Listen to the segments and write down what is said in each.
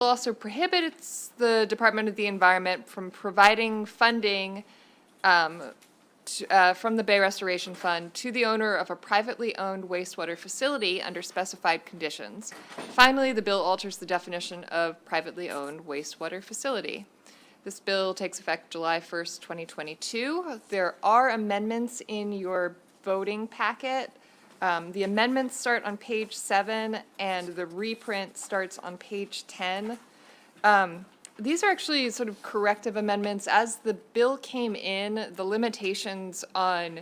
also prohibits the Department of the Environment from providing funding from the Bay Restoration Fund to the owner of a privately owned wastewater facility under specified conditions. Finally, the bill alters the definition of privately owned wastewater facility. This bill takes effect July 1st, 2022. There are amendments in your voting packet. The amendments start on page 7, and the reprint starts on page 10. These are actually sort of corrective amendments. As the bill came in, the limitations on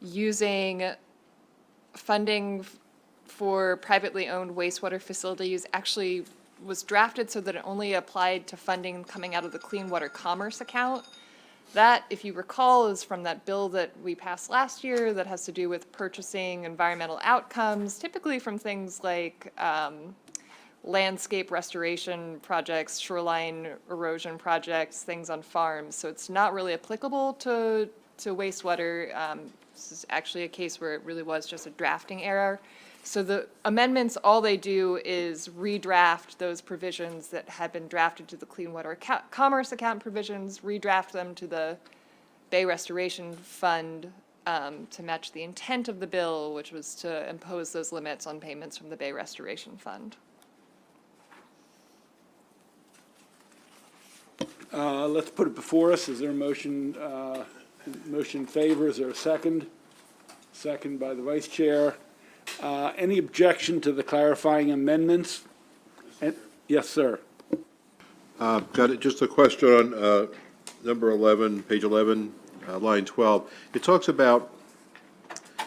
using funding for privately owned wastewater facilities actually was drafted so that it only applied to funding coming out of the Clean Water Commerce account. That, if you recall, is from that bill that we passed last year that has to do with purchasing environmental outcomes, typically from things like landscape restoration projects, shoreline erosion projects, things on farms. So it's not really applicable to wastewater. This is actually a case where it really was just a drafting error. So the amendments, all they do is redraft those provisions that had been drafted to the Clean Water Commerce account provisions, redraft them to the Bay Restoration Fund to match the intent of the bill, which was to impose those limits on payments from the Bay Restoration Fund. Let's put it before us. Is there a motion? Motion in favor? Is there a second? Second by the vice chair. Any objection to the clarifying amendments? Yes, sir. Got it. Just a question on number 11, page 11, line 12. It talks about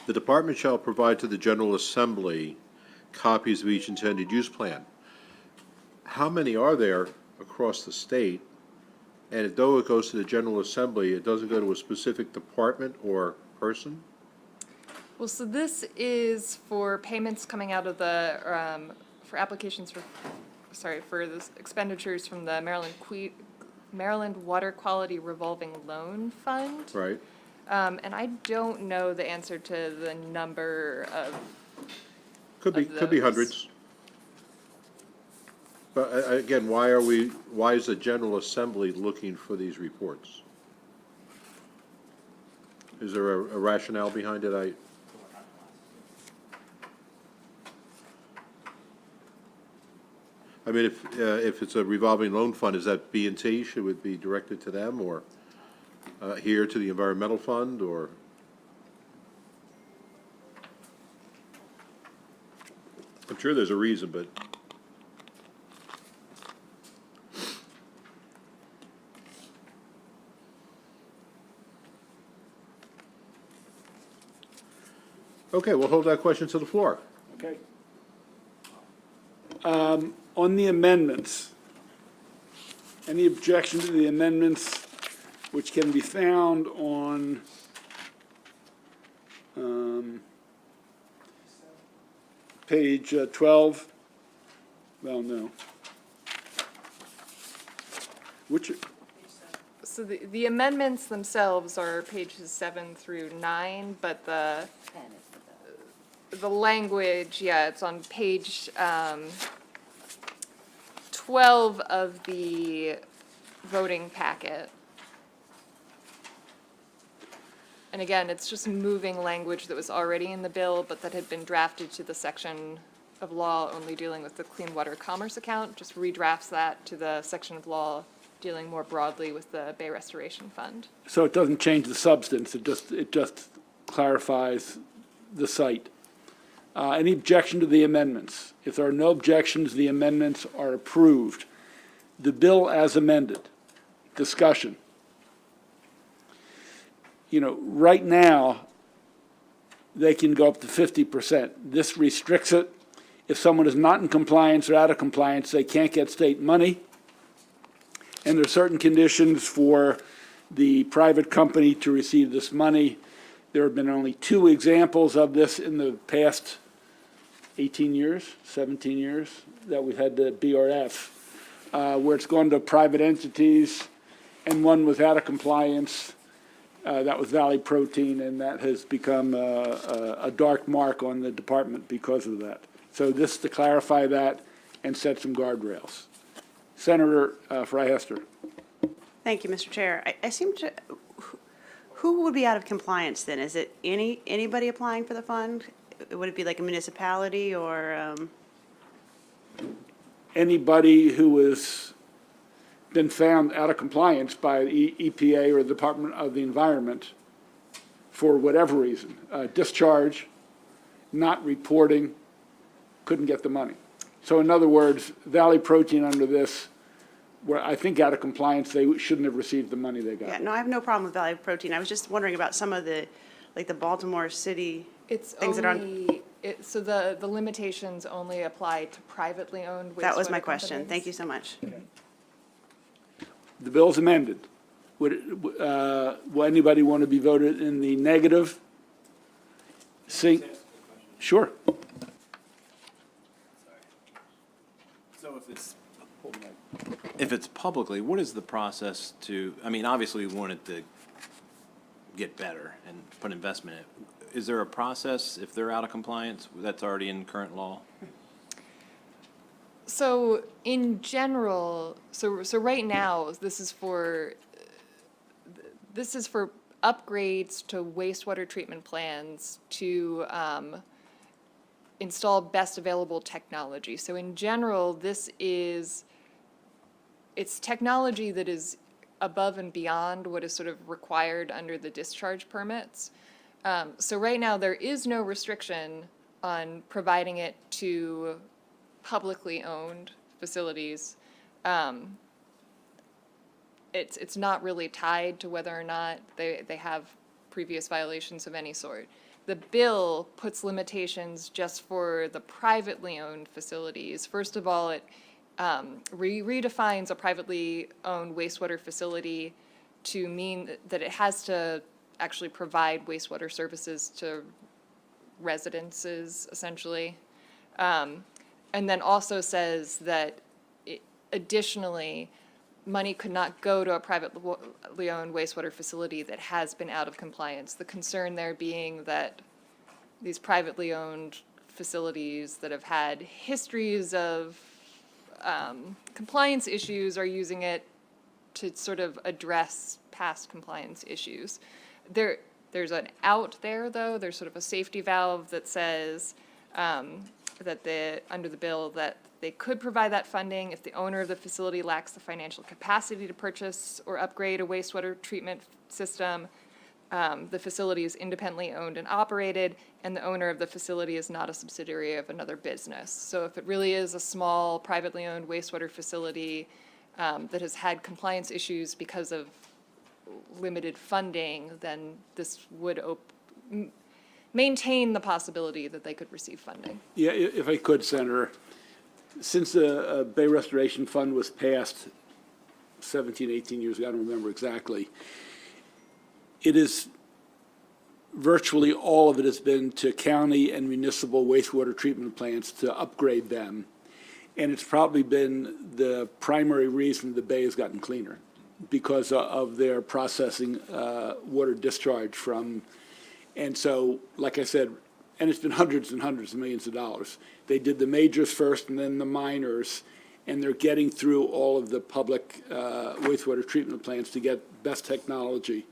the department shall provide to the General Assembly copies of each intended use plan. How many are there across the state? And though it goes to the General Assembly, it doesn't go to a specific department or person? Well, so this is for payments coming out of the, for applications for the expenditures from the Maryland Water Quality Revolving Loan Fund. Right. And I don't know the answer to the number of Could be hundreds. But again, why is the General Assembly looking for these reports? Is there a rationale behind it? I mean, if it's a revolving loan fund, is that B&T? Should it be directed to them, or here to the environmental fund, or? I'm sure there's a reason, but. Okay, we'll hold that question to the floor. Okay. On the amendments, any objection to the amendments which can be found on page 12? Well, no. Which? So the amendments themselves are pages 7 through 9, but the language, yeah, it's on page 12 of the voting packet. And again, it's just moving language that was already in the bill, but that had been drafted to the section of law only dealing with the Clean Water Commerce account, just redrafts that to the section of law dealing more broadly with the Bay Restoration Fund. So it doesn't change the substance, it just clarifies the site. Any objection to the amendments? If there are no objections, the amendments are approved. The bill as amended. Discussion. You know, right now, they can go up to 50%. This restricts it. If someone is not in compliance or out of compliance, they can't get state money. And there are certain conditions for the private company to receive this money. There have been only 2 examples of this in the past 18 years, 17 years that we've had the BRF, where it's gone to private entities, and one was out of compliance. That was Valley Protein, and that has become a dark mark on the department because of that. So this to clarify that and set some guardrails. Senator Freyhester. Thank you, Mr. Chair. I seem to, who would be out of compliance then? Is it anybody applying for the fund? Would it be like a municipality or, Anybody who has been found out of compliance by the EPA or the Department of the Environment for whatever reason, discharge, not reporting, couldn't get the money. So in other words, Valley Protein under this, were I think out of compliance, they shouldn't have received the money they got. yeah, no, I have no problem with Valley Protein. I was just wondering about some of the, like the Baltimore City It's things that are on. only, so the limitations only apply to privately owned wastewater That was my question. companies. Thank you so much. The bill's amended. Will anybody want to be voted in the negative? Sure. So if it's publicly, what is the process to, I mean, obviously we want it to get better and put investment in it. Is there a process, if they're out of compliance, that's already in current law? So in general, so right now, this is for upgrades to wastewater treatment plants to install best available technology. So in general, it's technology that is above and beyond what is sort of required under the discharge permits. So right now, there is no restriction on providing it to publicly owned facilities. It's not really tied to whether or not they have previous violations of any sort. The bill puts limitations just for the privately owned facilities. First of all, it redefines a privately owned wastewater facility to mean that it has to actually provide wastewater services to residences, essentially. And then also says that additionally, money could not go to a privately owned wastewater facility that has been out of compliance. The concern there being that these privately owned facilities that have had histories of compliance issues are using it to sort of address past compliance issues. There's an out there, though. There's sort of a safety valve that says that under the bill that they could provide that funding if the owner of the facility lacks the financial capacity to purchase or upgrade a wastewater treatment system, the facility is independently owned and operated, and the owner of the facility is not a subsidiary of another business. So if it really is a small, privately owned wastewater facility that has had compliance issues because of limited funding, then this would maintain the possibility that they could receive funding. Yeah, if I could, Senator, since the Bay Restoration Fund was passed 17, 18 years ago, I don't remember exactly, it is virtually all of it has been to county and municipal wastewater treatment plants to upgrade them. And it's probably been the primary reason the Bay has gotten cleaner because of their processing water discharge from. And so, like I said, and it's been hundreds and hundreds of millions of dollars. They did the majors first and then the minors, and they're getting through all of the public wastewater treatment plants to get best technology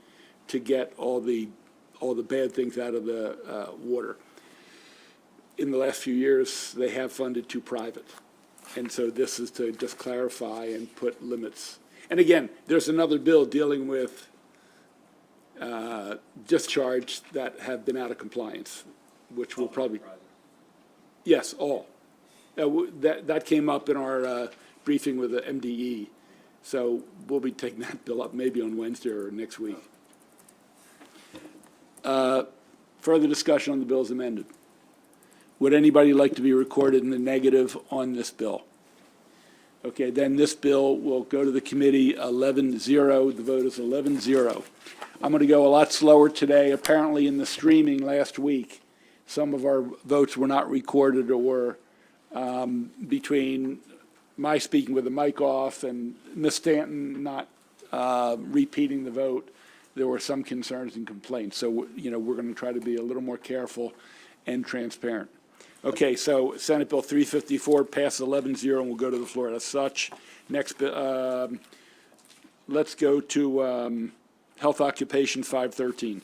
to get all the bad things out of the water. In the last few years, they have funded two private. And so this is to just clarify and put limits. And again, there's another bill dealing with discharge that have been out of compliance, which will probably, yes, all. That came up in our briefing with the MDE. So we'll be taking that bill up maybe on Wednesday or next week. Further discussion on the bill as amended. Would anybody like to be recorded in the negative on this bill? Okay, then this bill will go to the committee 11-0. The vote is 11-0. I'm going to go a lot slower today. Apparently in the streaming last week, some of our votes were not recorded or between my speaking with the mic off and Ms. Stanton not repeating the vote, there were some concerns and complaints. So, you know, we're going to try to be a little more careful and transparent. Okay, so Senate Bill 354 passes 11-0 and will go to the floor as such. Next, let's go to Health Occupation 513.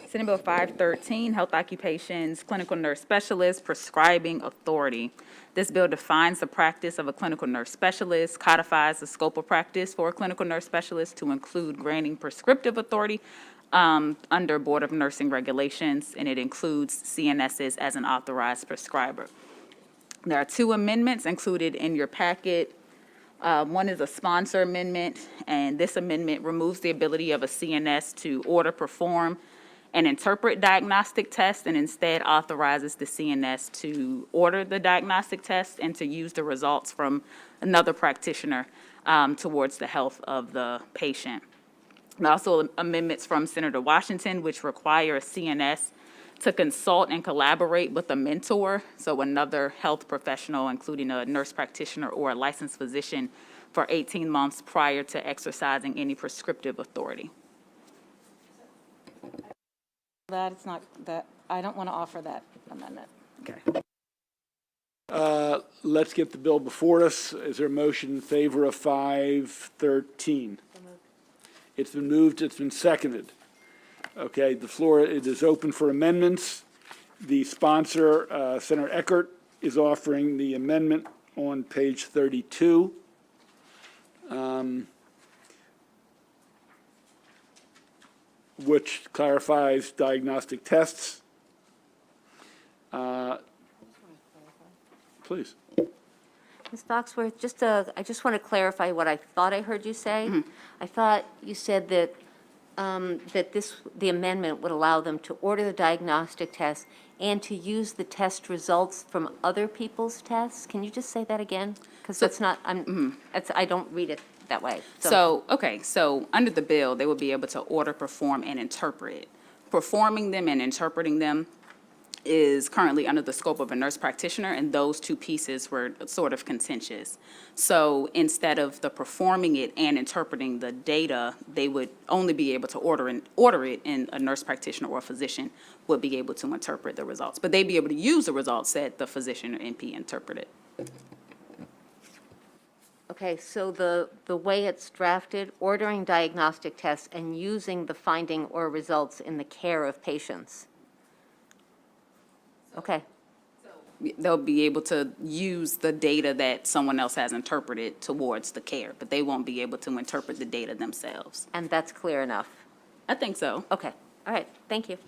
Senate Bill 513, Health Occupations Clinical Nurse Specialist Prescribing Authority. This bill defines the practice of a clinical nurse specialist, codifies the scope of practice for a clinical nurse specialist to include granting prescriptive authority under Board of Nursing regulations, and it includes CNSs as an authorized prescriber. There are two amendments included in your packet. One is a sponsor amendment, and this amendment removes the ability of a CNS to order, perform, and interpret diagnostic tests, and instead authorizes the CNS to order the diagnostic test and to use the results from another practitioner towards the health of the patient. And also amendments from Senator Washington, which require a CNS to consult and collaborate with a mentor, so another health professional, including a nurse practitioner or a licensed physician, for 18 months prior to exercising any prescriptive authority. That it's not, that, I don't want to offer that amendment. Okay. Let's get the bill before us. Is there a motion in favor of 513? It's been moved, it's been seconded. Okay, the floor, it is open for amendments. The sponsor, Senator Eckert, is offering the amendment on page 32. Which clarifies diagnostic tests. Please. Ms. Foxworth, I just want to clarify what I thought I heard you say. I thought you said that, the amendment would allow them to order the diagnostic test and to use the test results from other people's tests. Can you just say that again? Because that's not, I don't read it that way. So under the bill, they would be able to order, perform, and interpret. Performing them and interpreting them is currently under the scope of a nurse practitioner, and those two pieces were sort of contentious. So instead of the performing it and interpreting the data, they would only be able to order it, and a nurse practitioner or a physician would be able to interpret the results. But they'd be able to use the results that the physician or NP interpreted. Okay, so the way it's drafted, ordering diagnostic tests and using the finding or results in the care of patients. Okay, They'll be able to use the data that someone else has interpreted towards the care, but they won't be able to interpret the data themselves. and that's clear enough. I think so. Okay, all right, thank you.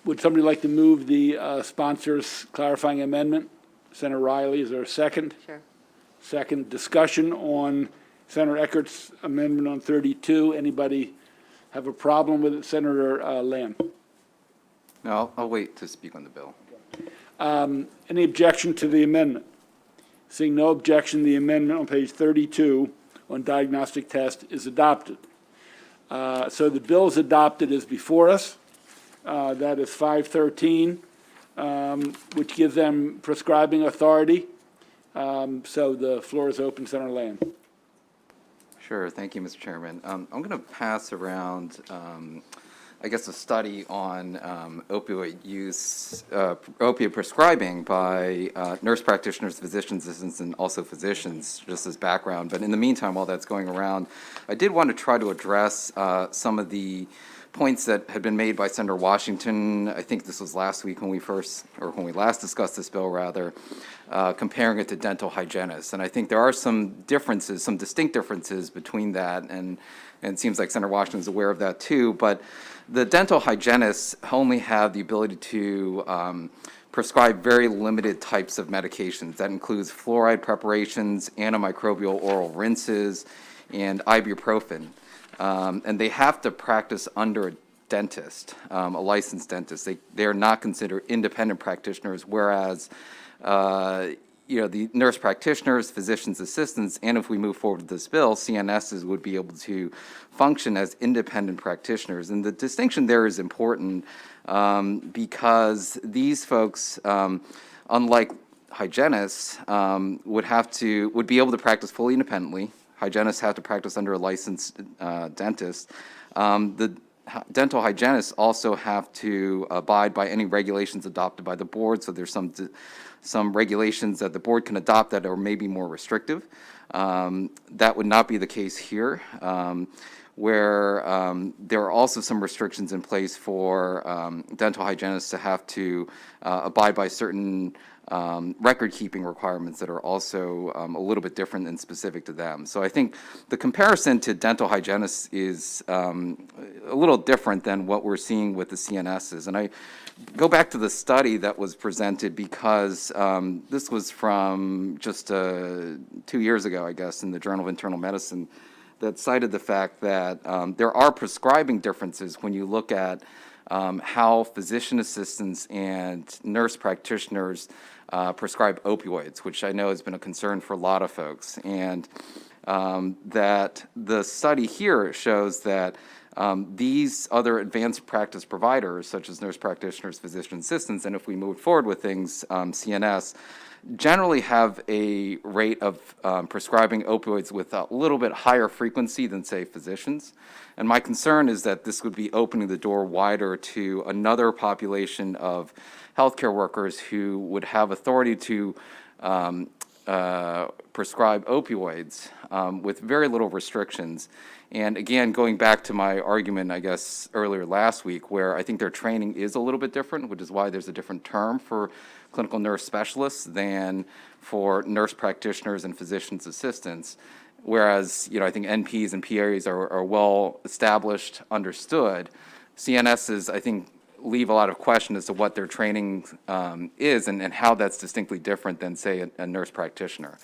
Would somebody like to move the sponsor's clarifying amendment? Senator Riley, is there a second? Sure. Second, discussion on Senator Eckert's amendment on 32. Anybody have a problem with it? Senator Lamb? No, I'll wait to speak on the bill. Any objection to the amendment? Seeing no objection, the amendment on page 32 on diagnostic test is adopted. So the bill is adopted as before us. That is 513, which gives them prescribing authority. So the floor is open, Senator Lamb. Sure, thank you, Mr. Chairman. I'm going to pass around, I guess, a study on opioid use, opioid prescribing by nurse practitioners, physician assistants, and also physicians, just as background. But in the meantime, while that's going around, I did want to try to address some of the points that had been made by Senator Washington. I think this was last week when we last discussed this bill, rather, comparing it to dental hygienists. And I think there are some differences, some distinct differences between that, and it seems like Senator Washington is aware of that too. But the dental hygienists only have the ability to prescribe very limited types of medications. That includes fluoride preparations, antimicrobial oral rinses, and ibuprofen. And they have to practice under a dentist, a licensed dentist. They are not considered independent practitioners, whereas the nurse practitioners, physician's assistants, and if we move forward with this bill, CNSs would be able to function as independent practitioners. And the distinction there is important because these folks, unlike hygienists, would be able to practice fully independently, hygienists have to practice under a licensed dentist. The dental hygienists also have to abide by any regulations adopted by the board, so there's some regulations that the board can adopt that are maybe more restrictive. That would not be the case here, where there are also some restrictions in place for dental hygienists to have to abide by certain record-keeping requirements that are also a little bit different and specific to them. So I think the comparison to dental hygienists is a little different than what we're seeing with the CNSs. And I go back to the study that was presented because this was from just 2 years ago, I guess, in the Journal of Internal Medicine, that cited the fact that there are prescribing differences when you look at how physician assistants and nurse practitioners prescribe opioids, which I know has been a concern for a lot of folks. And that the study here shows that these other advanced practice providers, such as nurse practitioners, physician assistants, and if we move forward with things, CNS, generally have a rate of prescribing opioids with a little bit higher frequency than, say, physicians. And my concern is that this would be opening the door wider to another population of healthcare workers who would have authority to prescribe opioids with very little restrictions. And again, going back to my argument, I guess, earlier last week, where I think their training is a little bit different, which is why there's a different term for clinical nurse specialists than for nurse practitioners and physician's assistants. Whereas, I think NPs and PAs are well established, understood. CNSs, I think, leave a lot of question as to what their training is and how that's distinctly different than, say, a nurse practitioner.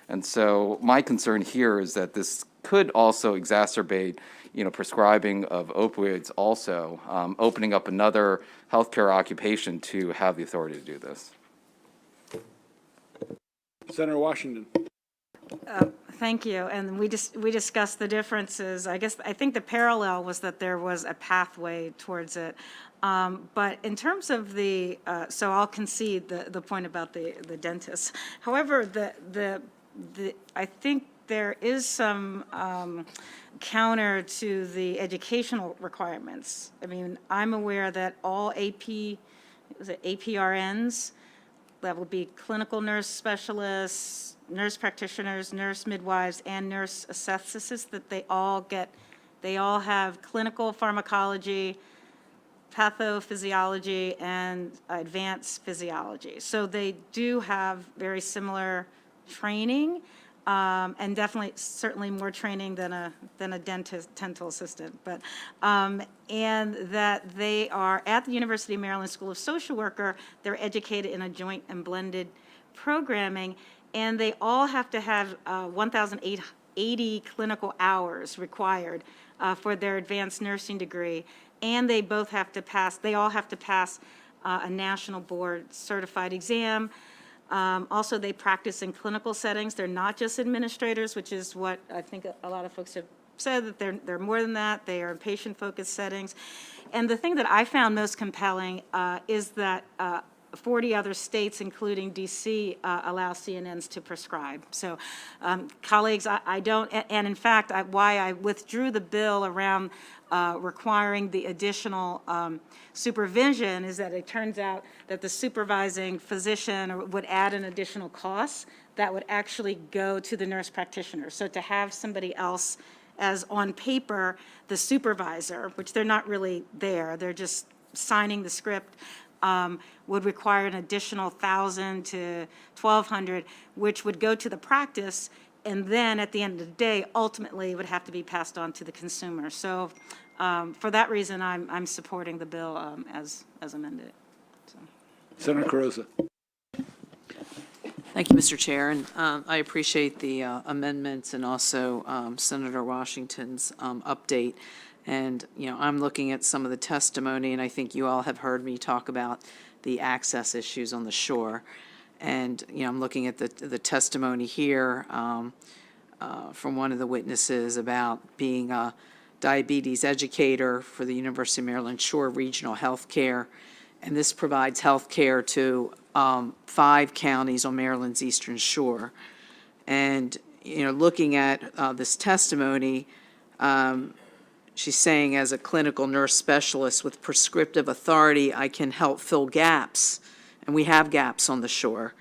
And so my concern here is that this could also exacerbate, prescribing of opioids also, opening up another healthcare occupation to have the authority to do this. Senator Washington. Thank you. And we discussed the differences. I think the parallel was that there was a pathway towards it. But in terms of so I'll concede the point about the dentist. However, I think there is some counter to the educational requirements. I mean, I'm aware that all APRNs, that will be clinical nurse specialists, nurse practitioners, nurse midwives, and nurse anesthetists, that they all have clinical pharmacology, pathophysiology, and advanced physiology. So they do have very similar training, and certainly more training than a dental assistant. But and that they are at the University of Maryland School of Social Worker. They're educated in a joint and blended programming, and they all have to have 1,880 clinical hours required for their advanced nursing degree, and they all have to pass a national board certified exam. Also, they practice in clinical settings. They're not just administrators, which is what I think a lot of folks have said, that they're more than that. They are in patient-focused settings. And the thing that I found most compelling is that 40 other states, including D.C., allow CNNs to prescribe. So, colleagues, I don't, and in fact, why I withdrew the bill around requiring the additional supervision is that it turns out that the supervising physician would add an additional cost that would actually go to the nurse practitioner. So to have somebody else as on paper the supervisor, which they're not really there, they're just signing the script, would require an additional $1,000 to $1,200, which would go to the practice, and then at the end of the day, ultimately, it would have to be passed on to the consumer. So for that reason, I'm supporting the bill as amended. So. Senator Carozza. Thank you, Mr. Chair, and I appreciate the amendments and also Senator Washington's update. And, I'm looking at some of the testimony, and I think you all have heard me talk about the access issues on the shore. And, I'm looking at the testimony here from one of the witnesses about being a diabetes educator for the University of Maryland Shore Regional Healthcare. And this provides health care to 5 counties on Maryland's Eastern Shore. And, looking at this testimony, she's saying as a clinical nurse specialist with prescriptive authority, I can help fill gaps, and we have gaps on the shore.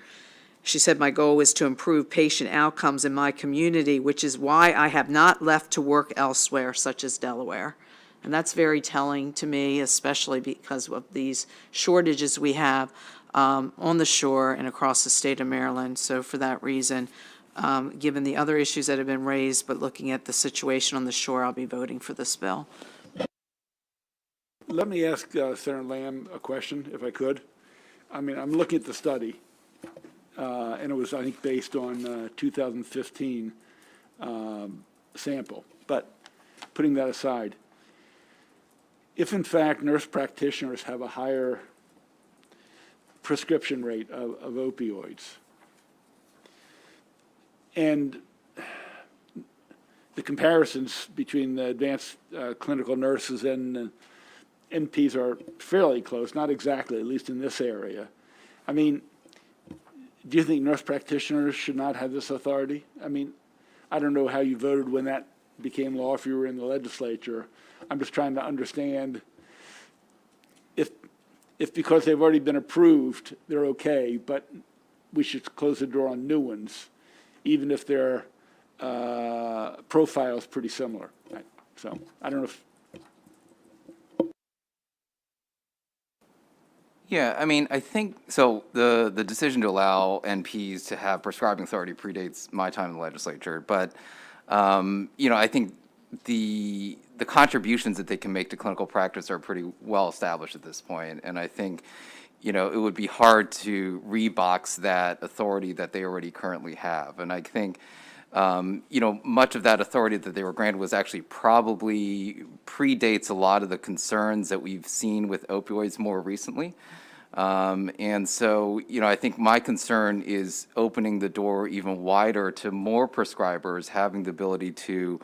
She said, my goal is to improve patient outcomes in my community, which is why I have not left to work elsewhere, such as Delaware. And that's very telling to me, especially because of these shortages we have on the shore and across the state of Maryland. So for that reason, given the other issues that have been raised, but looking at the situation on the shore, I'll be voting for this bill. Let me ask Senator Lamb a question, if I could. I mean, I'm looking at the study, and it was, I think, based on 2015 sample. But putting that aside, if in fact nurse practitioners have a higher prescription rate of opioids, and the comparisons between the advanced clinical nurses and NPs are fairly close, not exactly, at least in this area. I mean, do you think nurse practitioners should not have this authority? I mean, I don't know how you voted when that became law, if you were in the legislature. I'm just trying to understand if because they've already been approved, they're okay, but we should close the door on new ones, even if their profile is pretty similar. Right? So I don't know if. Yeah, I mean, I think, so the decision to allow NPs to have prescribing authority predates my time in the legislature, but, I think the contributions that they can make to clinical practice are pretty well established at this point, and I think, it would be hard to rebox that authority that they already currently have, and I think, much of that authority that they were granted was actually probably predates a lot of the concerns that we've seen with opioids more recently. And so, I think my concern is opening the door even wider to more prescribers having the ability to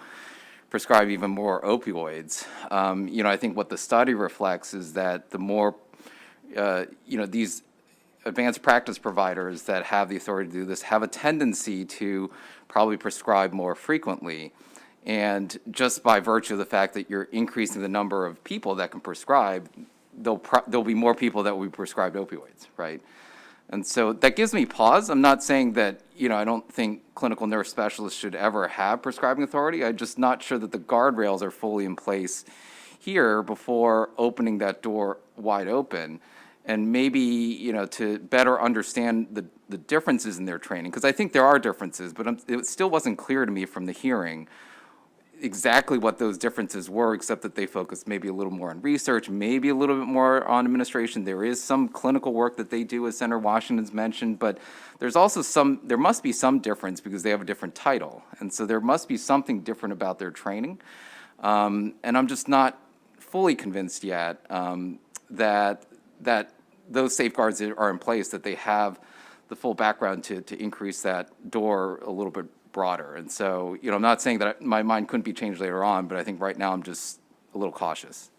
prescribe even more opioids. I think what the study reflects is that the more, these advanced practice providers that have the authority to do this have a tendency to probably prescribe more frequently. And just by virtue of the fact that you're increasing the number of people that can prescribe, there'll be more people that will be prescribed opioids, right? And so that gives me pause. I'm not saying that, I don't think clinical nurse specialists should ever have prescribing authority. I'm just not sure that the guardrails are fully in place here before opening that door wide open. And maybe, to better understand the differences in their training, because I think there are differences, but it still wasn't clear to me from the hearing exactly what those differences were, except that they focused maybe a little more on research, maybe a little bit more on administration. There is some clinical work that they do, as Senator Washington's mentioned, but there's also there must be some difference because they have a different title. And so there must be something different about their training. And I'm just not fully convinced yet that those safeguards are in place, that they have the full background to increase that door a little bit broader. And so, I'm not saying that my mind couldn't be changed later on, but I think right now I'm just a little cautious.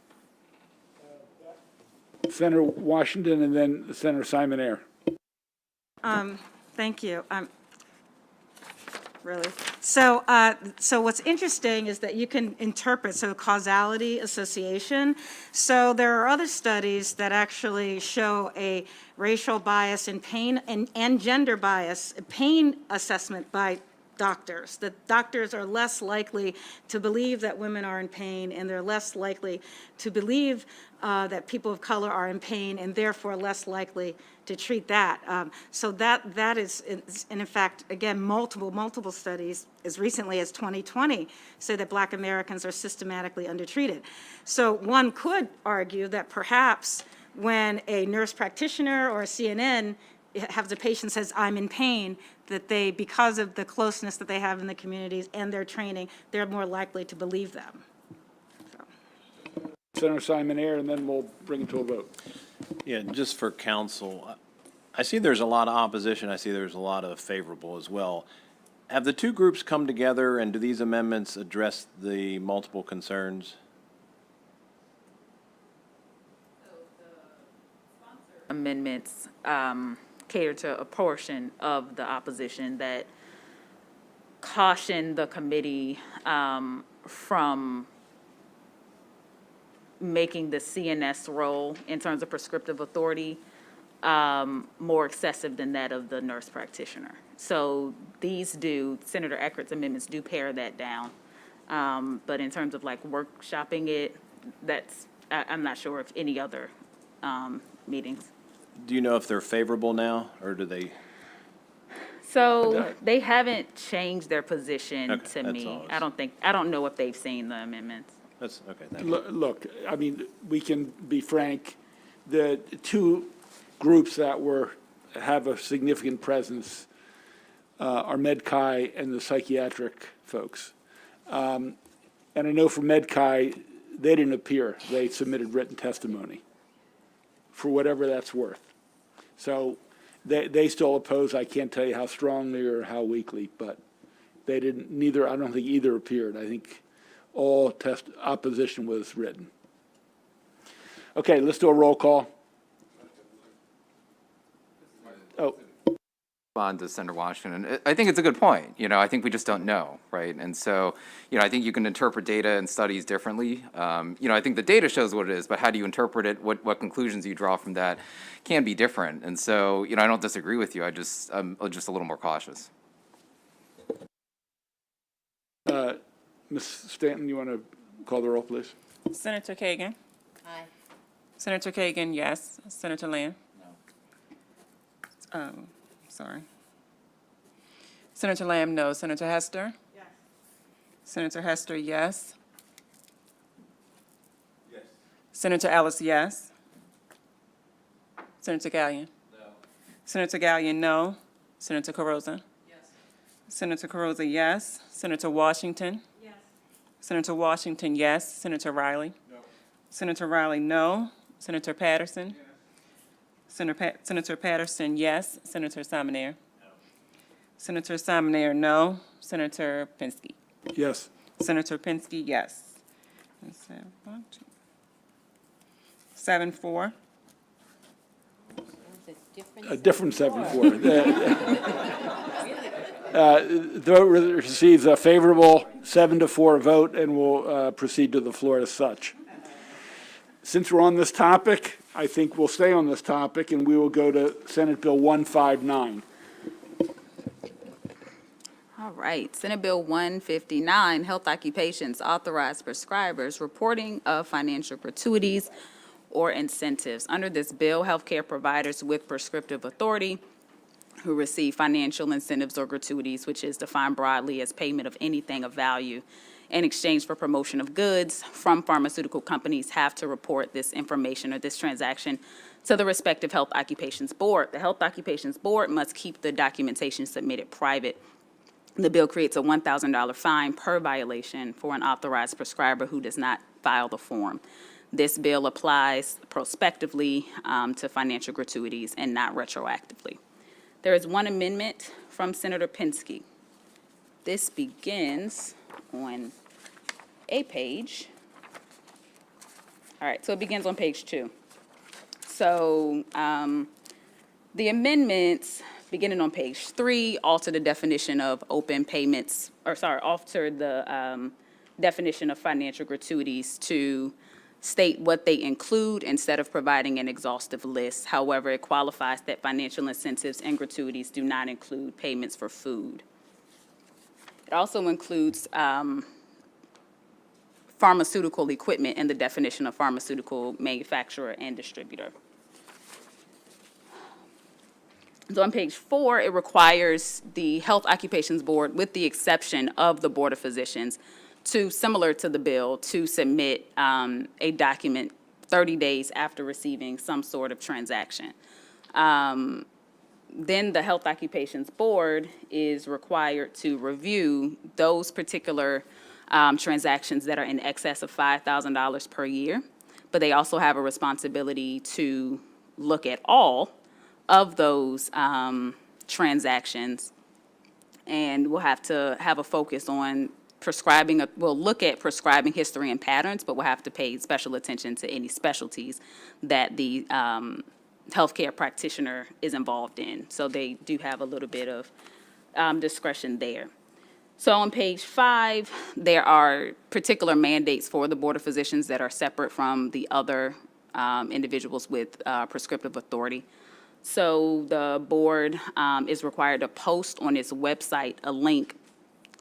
Senator Washington and then Senator Simon Ayer. Thank you. Really? So what's interesting is that you can interpret, causality, association. So there are other studies that actually show a racial bias in pain and gender bias, pain assessment by doctors, that doctors are less likely to believe that women are in pain, and they're less likely to believe that people of color are in pain, and therefore less likely to treat that. So that is, and in fact, again, multiple studies as recently as 2020 say that Black Americans are systematically undertreated. So one could argue that perhaps when a nurse practitioner or a CNN has a patient says, I'm in pain, that they, because of the closeness that they have in the communities and their training, they're more likely to believe them. Senator Simon Ayer, and then we'll bring it to a vote. Yeah, just for council, I see there's a lot of opposition. I see there's a lot of favorable as well. Have the two groups come together, and do these amendments address the multiple concerns? Amendments cater to a portion of the opposition that caution the committee from making the CNS role in terms of prescriptive authority more excessive than that of the nurse practitioner. So Senator Eckert's amendments do pare that down. But in terms of like workshopping it, I'm not sure of any other meetings. Do you know if they're favorable now, or do they? So they haven't changed their position Okay, to that's me. all. I don't know if they've seen the amendments. That's, okay, thank you. Look, I mean, we can be frank, the two groups that have a significant presence are MedChi and the psychiatric folks. And I know for MedChi, they didn't appear. They submitted written testimony for whatever that's worth. So they still oppose. I can't tell you how strongly or how weakly, but they didn't, I don't think either appeared. I think all opposition was written. Okay, let's do a roll call. Oh, Respond to Senator Washington. I think it's a good point. I think we just don't know, right? And so, I think you can interpret data and studies differently. I think the data shows what it is, but how do you interpret it? What conclusions you draw from that can be different. And so, I don't disagree with you. I'm just a little more cautious. Ms. Stanton, you want to call the roll, please? Senator Kagan? Aye. Senator Kagan, yes. Senator Lamb? No. Sorry. Senator Lamb, no. Senator Hester? Yes. Senator Hester, yes. Yes. Senator Ellis, yes. Senator Gallion? No. Senator Gallion, no. Senator Carozza? Yes. Senator Carozza, yes. Senator Washington? Yes. Senator Washington, yes. Senator Riley? No. Senator Riley, no. Senator Patterson? Yes. Senator Patterson, yes. Senator Simonaire? No. Senator Simonaire, no. Senator Pinsky? Yes. Senator Pinsky, yes. 7-4. A different 7-4. The vote receives a favorable 7-4 vote, and will proceed to the floor as such. Since we're on this topic, I think we'll stay on this topic, and we will go to Senate Bill 159. All right, Senate Bill 159, Health Occupations Authorized Prescribers Reporting of Financial Gratuities or Incentives. Under this bill, healthcare providers with prescriptive authority who receive financial incentives or gratuities, which is defined broadly as payment of anything of value in exchange for promotion of goods from pharmaceutical companies, have to report this information or this transaction to the respective Health Occupations Board. The Health Occupations Board must keep the documentation submitted private. The bill creates a $1,000 fine per violation for an authorized prescriber who does not file the form. This bill applies prospectively to financial gratuities and not retroactively. There is one amendment from Senator Pinsky. This begins on a page. All right, so it begins on page 2. So the amendments, beginning on page 3, alter the definition of open payments, alter the definition of financial gratuities to state what they include instead of providing an exhaustive list. However, it qualifies that financial incentives and gratuities do not include payments for food. It also includes pharmaceutical equipment in the definition of pharmaceutical manufacturer and distributor. So on page 4, it requires the Health Occupations Board, with the exception of the Board of Physicians, to, similar to the bill, to submit a document 30 days after receiving some sort of transaction. Then the Health Occupations Board is required to review those particular transactions that are in excess of $5,000 per year, but they also have a responsibility to look at all of those transactions, and we'll have to have a focus on prescribing. We'll look at prescribing history and patterns, but we'll have to pay special attention to any specialties that the healthcare practitioner is involved in. So they do have a little bit of discretion there. So on page 5, there are particular mandates for the Board of Physicians that are separate from the other individuals with prescriptive authority. So the board is required to post on its website a link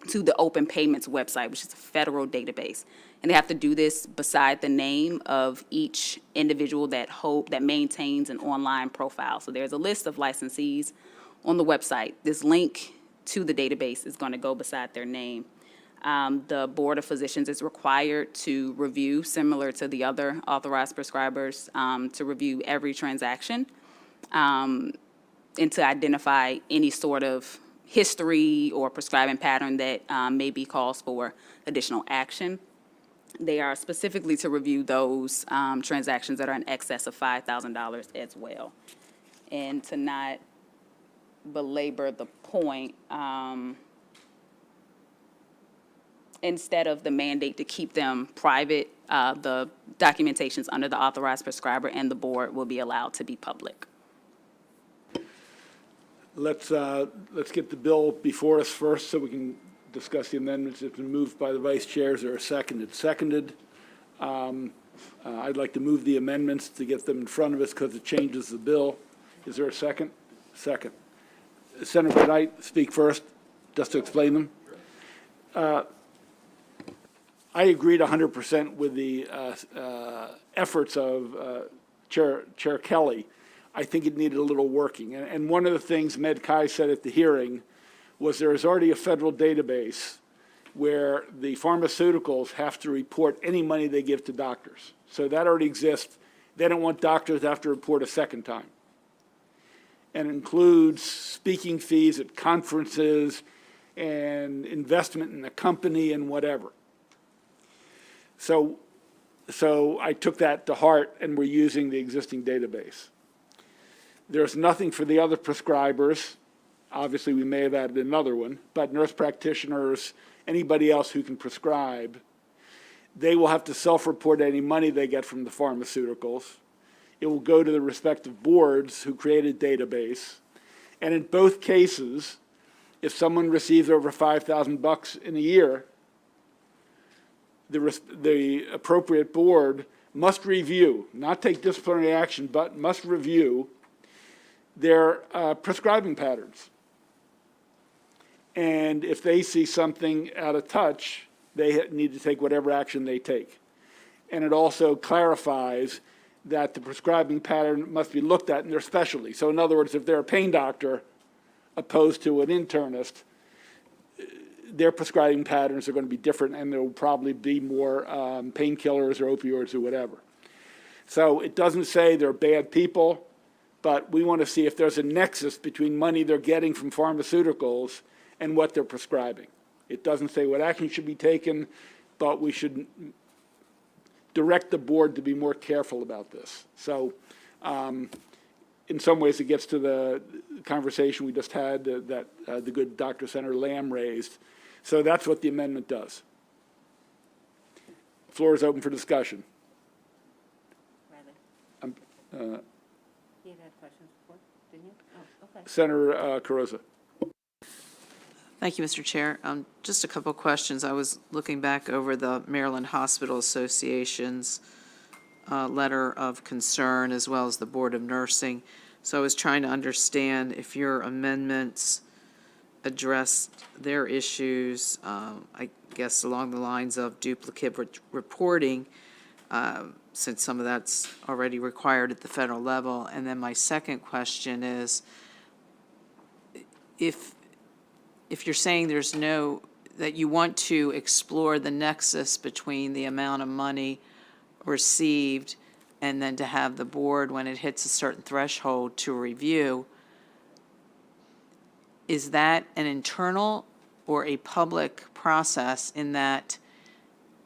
to the Open Payments website, which is a federal database. And they have to do this beside the name of each individual that maintains an online profile. So there's a list of licensees on the website. This link to the database is going to go beside their name. The Board of Physicians is required to review, similar to the other authorized prescribers, to review every transaction and to identify any sort of history or prescribing pattern that may be cause for additional action. They are specifically to review those transactions that are in excess of $5,000 as well. And to not belabor the point, instead of the mandate to keep them private, the documentations under the authorized prescriber and the board will be allowed to be public. Let's get the bill before us first so we can discuss the amendments. It's been moved by the vice chair. Is there a second? It's seconded. I'd like to move the amendments to get them in front of us because it changes the bill. Is there a second? Second. Senator, could I speak first, just to explain them? I agreed 100% with the efforts of Chair Kelly. I think it needed a little working. And one of the things Med Kai said at the hearing was there is already a federal database where the pharmaceuticals have to report any money they give to doctors. So that already exists. They don't want doctors to have to report a second time. And includes speaking fees at conferences and investment in the company and whatever. So I took that to heart, and we're using the existing database. There's nothing for the other prescribers. Obviously, we may have added another one, but nurse practitioners, anybody else who can prescribe, they will have to self-report any money they get from the pharmaceuticals. It will go to the respective boards who created a database. And in both cases, if someone receives over $5,000 in a year, the appropriate board must review, not take disciplinary action, but must review their prescribing patterns. And if they see something out of touch, they need to take whatever action they take. And it also clarifies that the prescribing pattern must be looked at in their specialty. So in other words, if they're a pain doctor opposed to an internist, their prescribing patterns are going to be different, and there will probably be more painkillers or opioids or whatever. So it doesn't say they're bad people, but we want to see if there's a nexus between money they're getting from pharmaceuticals and what they're prescribing. It doesn't say what action should be taken, but we should direct the board to be more careful about this. So in some ways, it gets to the conversation we just had that the good Dr. Senator Lamb raised. So that's what the amendment does. Floor is open for discussion. You had questions before, didn't you? Oh, okay. Senator Carrozza. Thank you, Mr. Chair. Just a couple of questions. I was looking back over the Maryland Hospital Association's letter of concern, as well as the Board of Nursing. So I was trying to understand if your amendments addressed their issues, I guess along the lines of duplicate reporting, since some of that's already required at the federal level. And then my second question is, if you're saying that you want to explore the nexus between the amount of money received and then to have the board, when it hits a certain threshold, to review, is that an internal or a public process, in that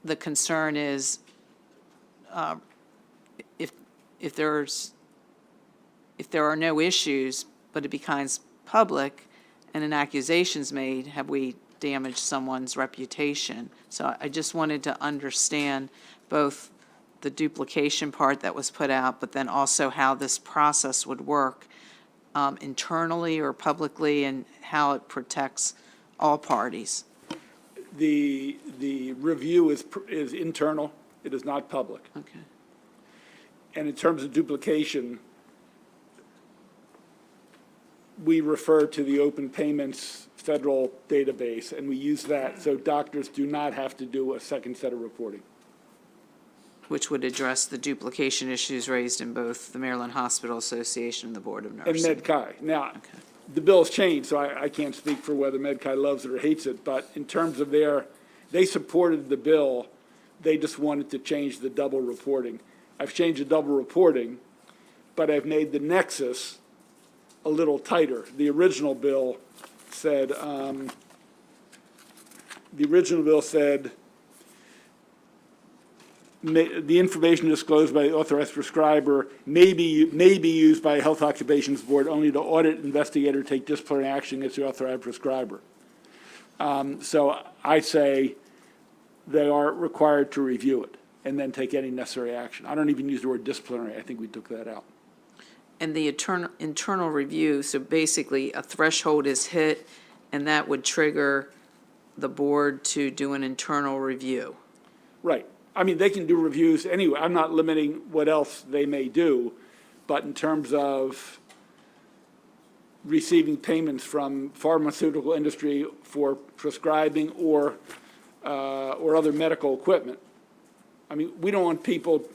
the concern is if there are no issues, but it becomes public and an accusation's made, have we damaged someone's reputation? So I just wanted to understand both the duplication part that was put out, but then also how this process would work internally or publicly, and how it protects all parties. The review is internal, it is not public. Okay. And in terms of duplication, we refer to the open payments federal database, and we use that so doctors do not have to do a second set of reporting. Which would address the duplication issues raised in both the Maryland Hospital Association and the Board of And Nursing. MedCai. Now, the bill's changed, so I can't speak for whether MedCai loves it or hates it, but in terms of they supported the bill, they just wanted to change the double reporting. I've changed the double reporting, but I've made the nexus a little tighter. The original bill said, the information disclosed by the authorized prescriber may be used by a health occupations board only to audit, investigate, or take disciplinary action against the authorized prescriber. So I say they are required to review it and then take any necessary action. I don't even use the word disciplinary. I think we took that out. And the internal review, so basically a threshold is hit, and that would trigger the board to do an internal review. Right. I mean, they can do reviews anyway. I'm not limiting what else they may do, but in terms of receiving payments from pharmaceutical industry for prescribing or other medical equipment, I mean, we don't want people,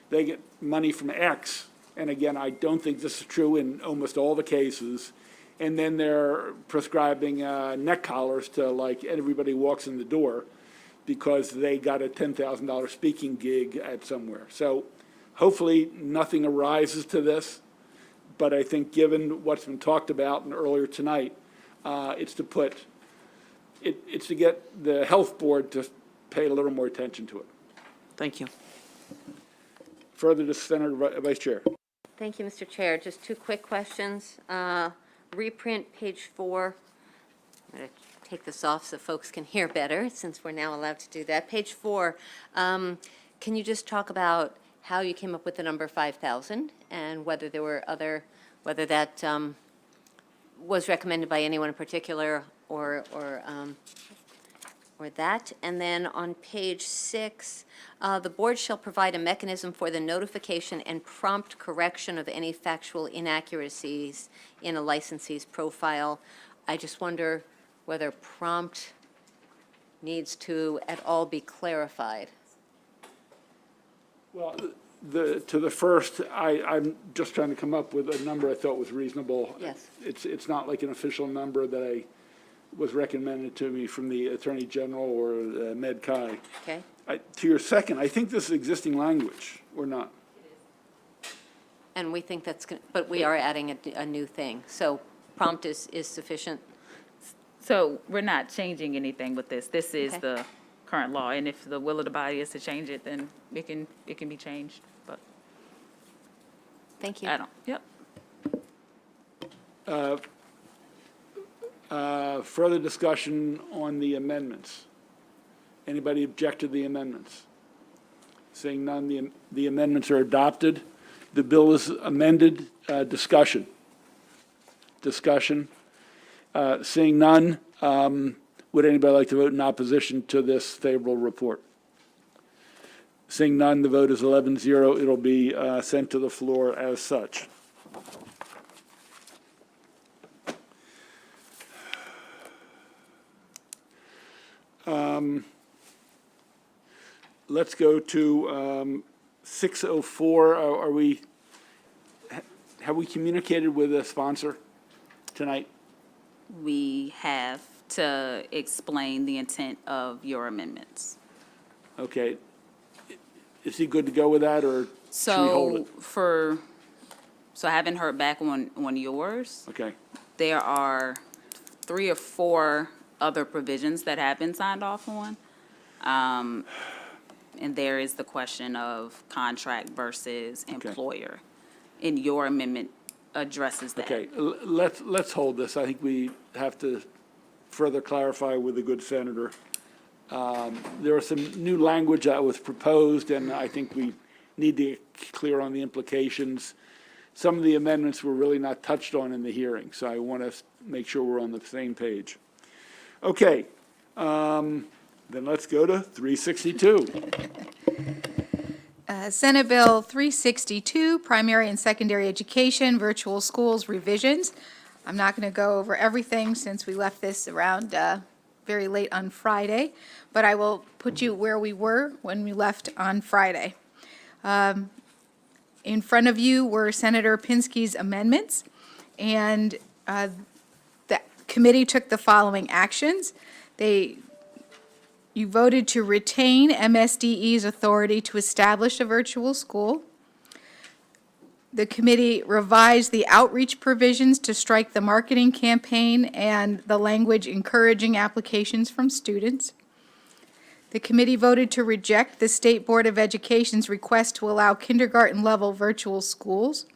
they get money from X, and again, I don't think this is true in almost all the cases, and then they're prescribing neck collars to like everybody who walks in the door because they got a $10,000 speaking gig at somewhere. So hopefully nothing arises to this, but I think given what's been talked about and earlier tonight, it's to get the health board to pay a little more attention to it. Thank you. Further to Senator Vice Chair. Thank you, Mr. Chair. Just two quick questions. Reprint page 4. I'm going to take this off so folks can hear better, since we're now allowed to do that. Page 4, can you just talk about how you came up with the number 5,000 and whether there were whether that was recommended by anyone in particular or that? And then on page 6, the board shall provide a mechanism for the notification and prompt correction of any factual inaccuracies in a licensee's profile. I just wonder whether prompt needs to at all be clarified. Well, to the first, I'm just trying to come up with a number I thought was reasonable. Yes. It's not like an official number that was recommended to me from the Attorney General or MedCai. Okay? To your second, I think this is existing language, or not? And we think that's, but we are adding a new thing. So prompt is sufficient. So we're not changing anything with this. This is Okay. the current law, and if the will of the body is to change it, then it can be changed, but Thank you. I don't, yep. Further discussion on the amendments? Anybody object to the amendments? Seeing none, the amendments are adopted. The bill is amended. Discussion. Seeing none, would anybody like to vote in opposition to this favorable report? Seeing none, the vote is 11-0. It'll be sent to the floor as such. Let's go to 604. Have we communicated with a sponsor tonight? We have to explain the intent of your amendments. Okay. Is he good to go with that, or should we hold it? So I haven't heard back on yours. Okay. There are 3 or 4 other provisions that have been signed off on. And there is the question of contract versus employer. And your amendment addresses that. Okay, let's hold this. I think we have to further clarify with the good senator. There was some new language that was proposed, and I think we need to get clear on the implications. Some of the amendments were really not touched on in the hearing, so I want to make sure we're on the same page. Okay, Then let's go to 362. Senate Bill 362, Primary and Secondary Education, Virtual Schools Revisions. I'm not going to go over everything since we left this around very late on Friday, but I will put you where we were when we left on Friday. In front of you were Senator Pinsky's amendments, and the committee took the following actions. You voted to retain MSDE's authority to establish a virtual school. The committee revised the outreach provisions to strike the marketing campaign and the language encouraging applications from students. The committee voted to reject the State Board of Education's request to allow kindergarten-level virtual schools.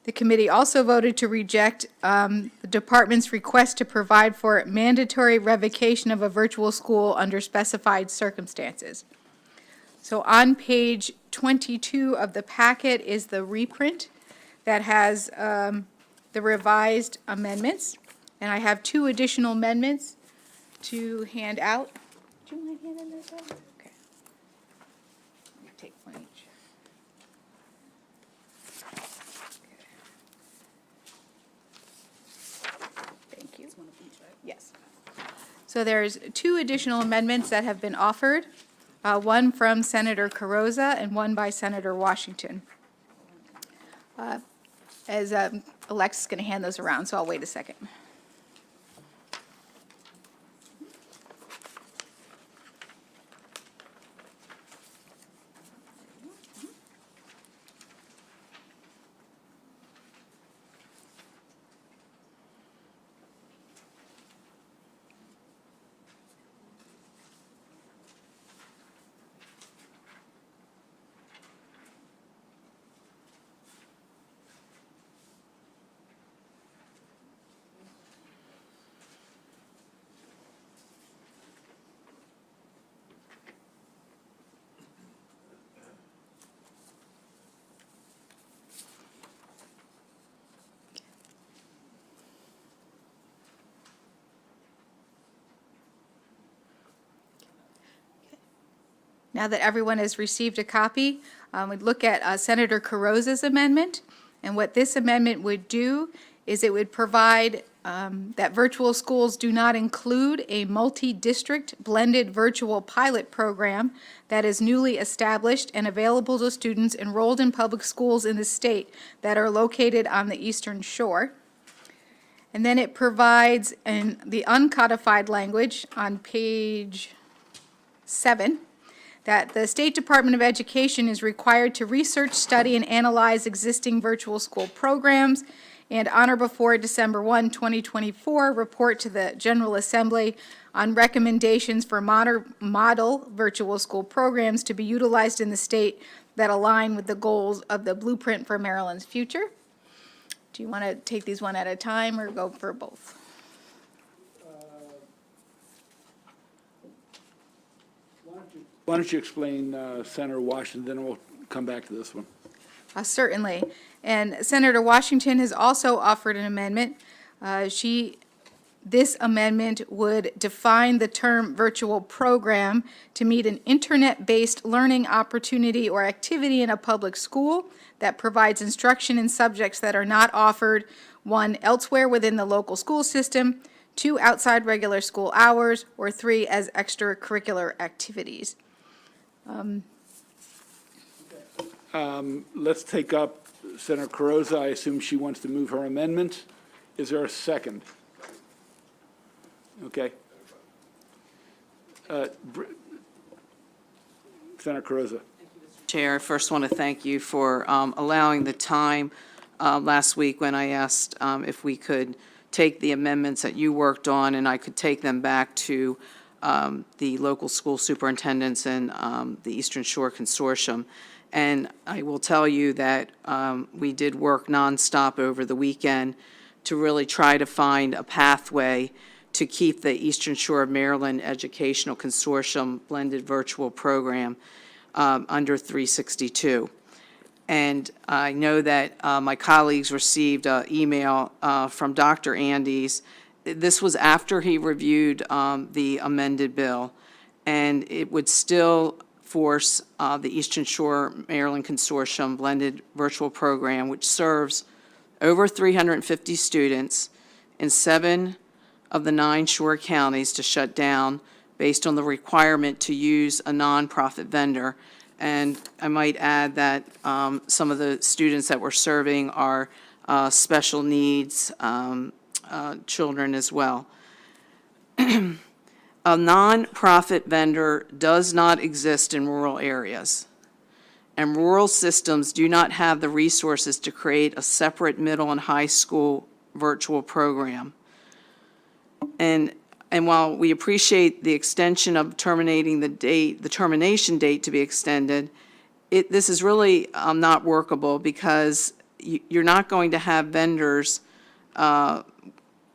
The committee also voted to reject the department's request to provide for mandatory revocation of a virtual school under specified circumstances. So on page 22 of the packet is the reprint that has the revised amendments. And I have two additional amendments to hand out. Do you mind handing those out? Okay. Let me take one each. Thank you. Yes. So there's two additional amendments that have been offered, one from Senator Carrozza and one by Senator Washington. As Alexis is going to hand those around, so I'll wait a second. Now that everyone has received a copy, we'd look at Senator Carrozza's amendment. And what this amendment would do is it would provide that virtual schools do not include a multi-district blended virtual pilot program that is newly established and available to students enrolled in public schools in the state that are located on the Eastern Shore. And then it provides in the uncodified language on page 7 that the State Department of Education is required to research, study, and analyze existing virtual school programs, and on or before December 1, 2024, report to the General Assembly on recommendations for model virtual school programs to be utilized in the state that align with the goals of the Blueprint for Maryland's Future. Do you want to take these one at a time or go for both? Why don't you explain Senator Washington, then we'll come back to this one. Certainly. And Senator Washington has also offered an amendment. This amendment would define the term virtual program to mean an internet-based learning opportunity or activity in a public school that provides instruction in subjects that are not offered, one, elsewhere within the local school system, two, outside regular school hours, or three, as extracurricular activities. Let's take up Senator Carrozza. I assume she wants to move her amendment. Is there a second? Okay. Senator Carrozza. Chair, I first want to thank you for allowing the time last week when I asked if we could take the amendments that you worked on and I could take them back to the local school superintendents and the Eastern Shore Consortium. And I will tell you that we did work nonstop over the weekend to really try to find a pathway to keep the Eastern Shore of Maryland Educational Consortium blended virtual program under 362. And I know that my colleagues received an email from Dr. Andes. This was after he reviewed the amended bill. and it would still force the Eastern Shore Maryland Consortium blended virtual program, which serves over 350 students in 7 of the 9 shore counties, to shut down based on the requirement to use a nonprofit vendor. And I might add that some of the students that we're serving are special needs children as well. A nonprofit vendor does not exist in rural areas, and rural systems do not have the resources to create a separate middle and high school virtual program. And while we appreciate the extension of terminating the termination date to be extended, this is really not workable, because you're not going to have vendors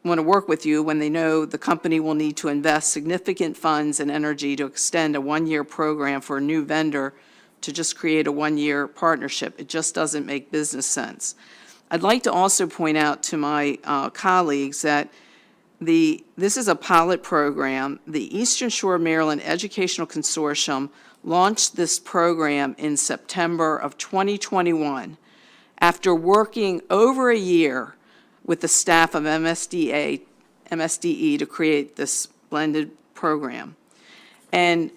want to work with you when they know the company will need to invest significant funds and energy to extend a one-year program for a new vendor to just create a one-year partnership. It just doesn't make business sense. I'd like to also point out to my colleagues that this is a pilot program. The Eastern Shore Maryland Educational Consortium launched this program in September of 2021 after working over a year with the staff of MSDE to create this blended program. And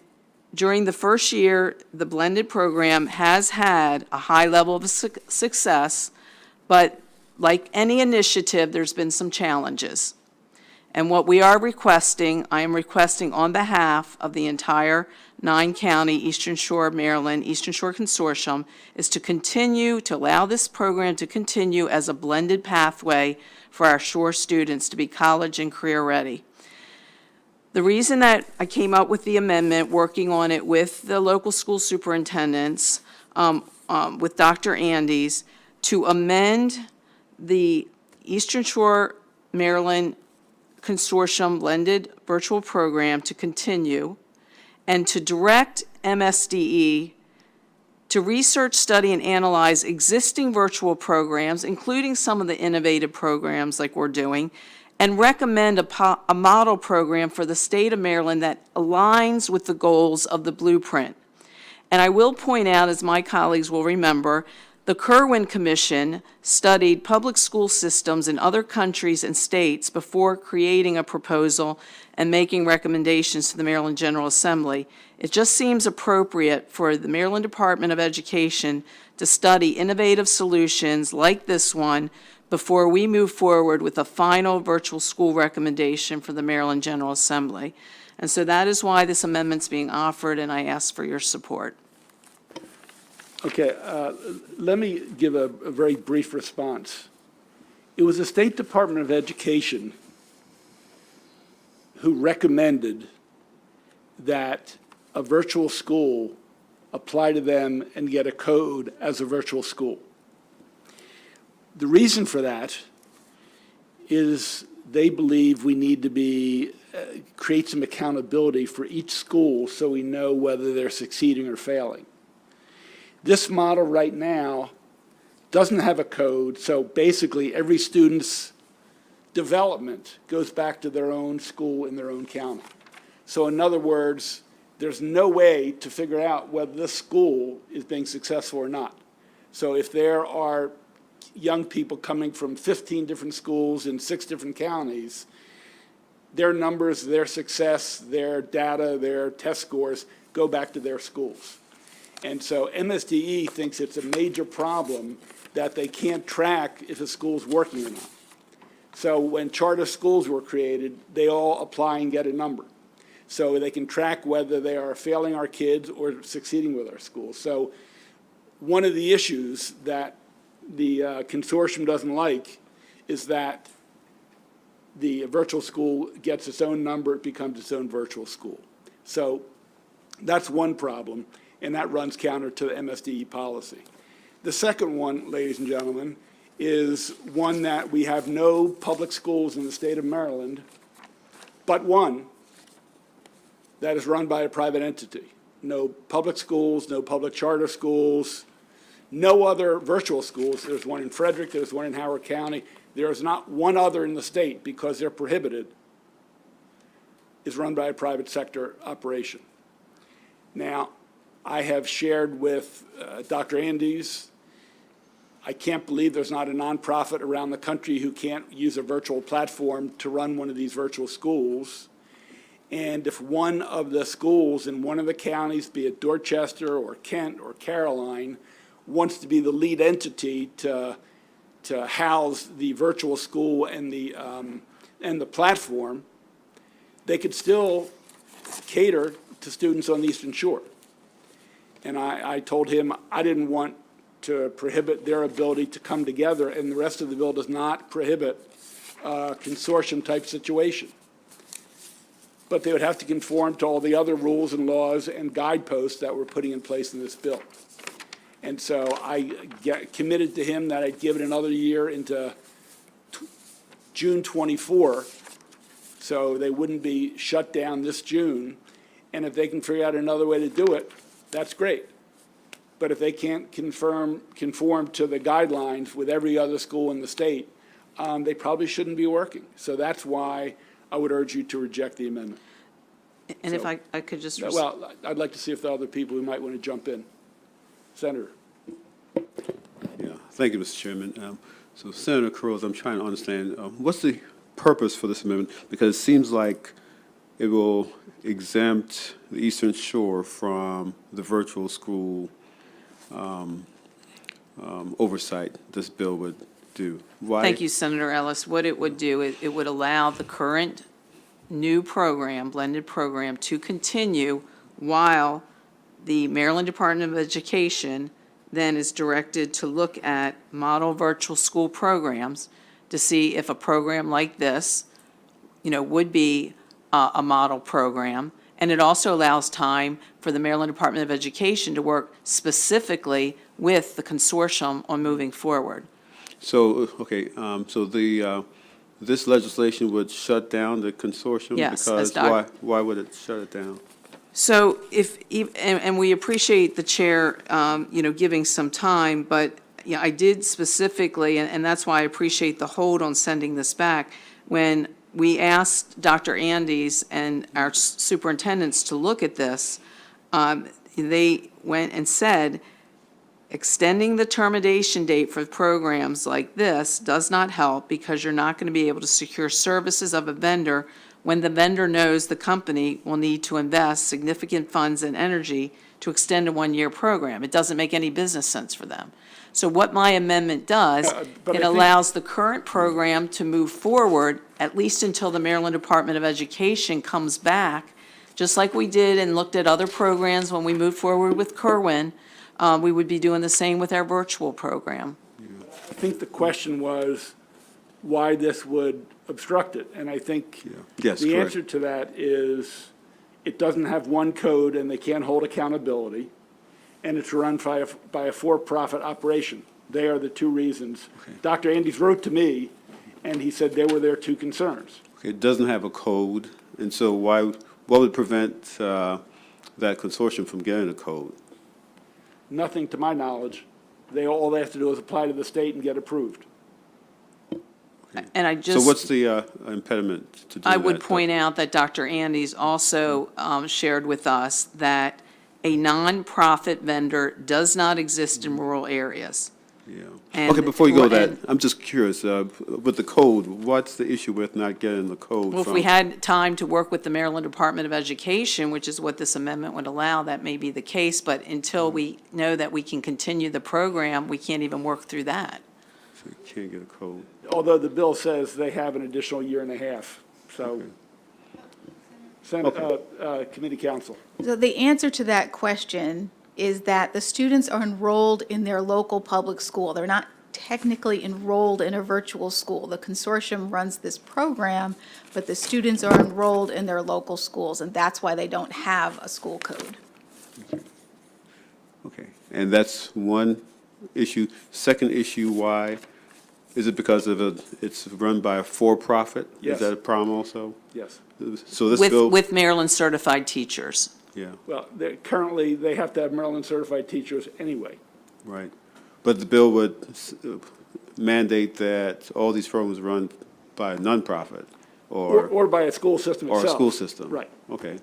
during the first year, the blended program has had a high level of success, but like any initiative, there's been some challenges. And what we are requesting, I am requesting on behalf of the entire 9-county Eastern Shore Maryland Eastern Shore Consortium, is to continue to allow this program to continue as a blended pathway for our shore students to be college and career ready. The reason that I came up with the amendment, working on it with the local school superintendents, with Dr. Andes, to amend the Eastern Shore Maryland Consortium blended virtual program to continue, and to direct MSDE to research, study, and analyze existing virtual programs, including some of the innovative programs like we're doing, and recommend a model program for the state of Maryland that aligns with the goals of the blueprint. And I will point out, as my colleagues will remember, the Kirwan Commission studied public school systems in other countries and states before creating a proposal and making recommendations to the Maryland General Assembly. It just seems appropriate for the Maryland Department of Education to study innovative solutions like this one before we move forward with a final virtual school recommendation for the Maryland General Assembly. And so that is why this amendment's being offered, and I ask for your support. Okay, let me give a very brief response. It was the State Department of Education who recommended that a virtual school apply to them and get a code as a virtual school. The reason for that is they believe we need to create some accountability for each school so we know whether they're succeeding or failing. This model right now doesn't have a code, so basically every student's development goes back to their own school in their own county. So in other words, there's no way to figure out whether this school is being successful or not. So if there are young people coming from 15 different schools in 6 different counties, their numbers, their success, their data, their test scores go back to their schools. And so MSDE thinks it's a major problem that they can't track if a school's working or not. So when charter schools were created, they all apply and get a number. So they can track whether they are failing our kids or succeeding with our schools. So one of the issues that the consortium doesn't like is that the virtual school gets its own number, it becomes its own virtual school. So that's one problem, and that runs counter to the MSDE policy. The second one, ladies and gentlemen, is one that we have no public schools in the state of Maryland, but one that is run by a private entity. No public schools, no public charter schools, no other virtual schools. There's one in Frederick, there's one in Howard County. There is not one other in the state, because they're prohibited, is run by a private sector operation. Now, I have shared with Dr. Andes, I can't believe there's not a nonprofit around the country who can't use a virtual platform to run one of these virtual schools. And if one of the schools in one of the counties, be it Dorchester or Kent or Caroline, wants to be the lead entity to house the virtual school and the platform, they could still cater to students on the Eastern Shore. And I told him I didn't want to prohibit their ability to come together, and the rest of the bill does not prohibit a consortium-type situation. But they would have to conform to all the other rules and laws and guideposts that we're putting in place in this bill. And so I committed to him that I'd give it another year into June 24, so they wouldn't be shut down this June. And if they can figure out another way to do it, that's great. But if they can't conform to the guidelines with every other school in the state, they probably shouldn't be working. So that's why I would urge you to reject the amendment. And if So- I could just. Well, I'd like to see if there are other people who might want to jump in. Senator. Yeah, thank you, Mr. Chairman. So Senator Cruz, I'm trying to understand, what's the purpose for this amendment? Because it seems like it will exempt the Eastern Shore from the virtual school oversight this bill would do. Why? Thank you, Senator Ellis. What it would do, it would allow the current new program, blended program, to continue while the Maryland Department of Education then is directed to look at model virtual school programs to see if a program like this, would be a model program. And it also allows time for the Maryland Department of Education to work specifically with the consortium on moving forward. So, okay, so this legislation would shut down the consortium? Yes, as Because why would it shut it down? So and we appreciate the chair, giving some time, but, I did specifically, and that's why I appreciate the hold on sending this back. When we asked Dr. Andes and our superintendents to look at this, they went and said, extending the termination date for programs like this does not help because you're not going to be able to secure services of a vendor when the vendor knows the company will need to invest significant funds and energy to extend a one-year program. It doesn't make any business sense for them. So what my amendment does, but I it think- allows the current program to move forward, at least until the Maryland Department of Education comes back, just like we did and looked at other programs when we moved forward with Kerwin. We would be doing the same with our virtual program. I think the question was why this would obstruct it. And I think Yes, the correct. answer to that is it doesn't have one code and they can't hold accountability. And it's run by a for-profit operation. They are the two reasons. Dr. Andes wrote to me and he said they were their two concerns. Okay, it doesn't have a code, and so what would prevent that consortium from getting a code? Nothing to my knowledge. All they have to do is apply to the state and get approved. And I So just. what's the impediment to do that? I would point out that Dr. Andes also shared with us that a nonprofit vendor does not exist in rural areas. Yeah. And- Okay, before you go to and- that, I'm just curious, with the code, what's the issue with not getting the code Well, if from? we had time to work with the Maryland Department of Education, which is what this amendment would allow, that may be the case, but until we know that we can continue the program, we can't even work through that. So you can't get a code. Although the bill says they have an additional year and a half. So, Committee Counsel. So the answer to that question is that the students are enrolled in their local public school. They're not technically enrolled in a virtual school. The consortium runs this program, but the students are enrolled in their local schools, and that's why they don't have a school code. Okay, and that's one issue. Second issue, why? Is it because it's run by a for-profit? Yes. Is that a problem also? Yes. So this bill? With Maryland certified teachers. Yeah, Well, currently, they have to have Maryland certified teachers anyway. right. But the bill would mandate that all these programs run by a nonprofit or Or by a school system a itself. school system? Right. Okay.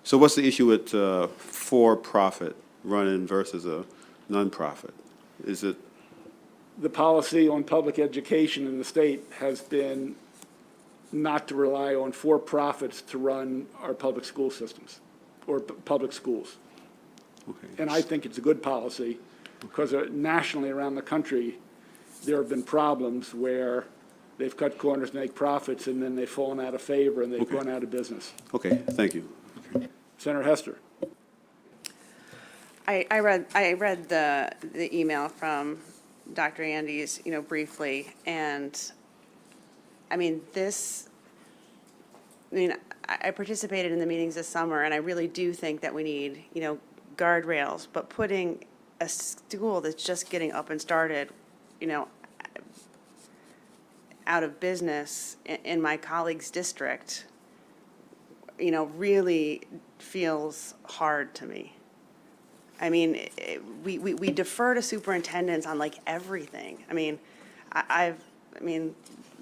So what's the issue with for-profit running versus a nonprofit? Is it, The policy on public education in the state has been not to rely on for-profits to run our public school systems or public schools. okay, And I think it's a good policy because nationally around the country, there have been problems where they've cut corners to make profits and then they've fallen out of favor and they've Okay. gone out of business. okay, thank you. Senator Hester. I read the email from Dr. Andes, briefly, and, I mean, I participated in the meetings this summer, and I really do think that we need, guardrails, but putting a school that's just getting up and started, out of business in my colleague's district, really feels hard to me. I mean, we defer to superintendents on like everything. I mean, I mean,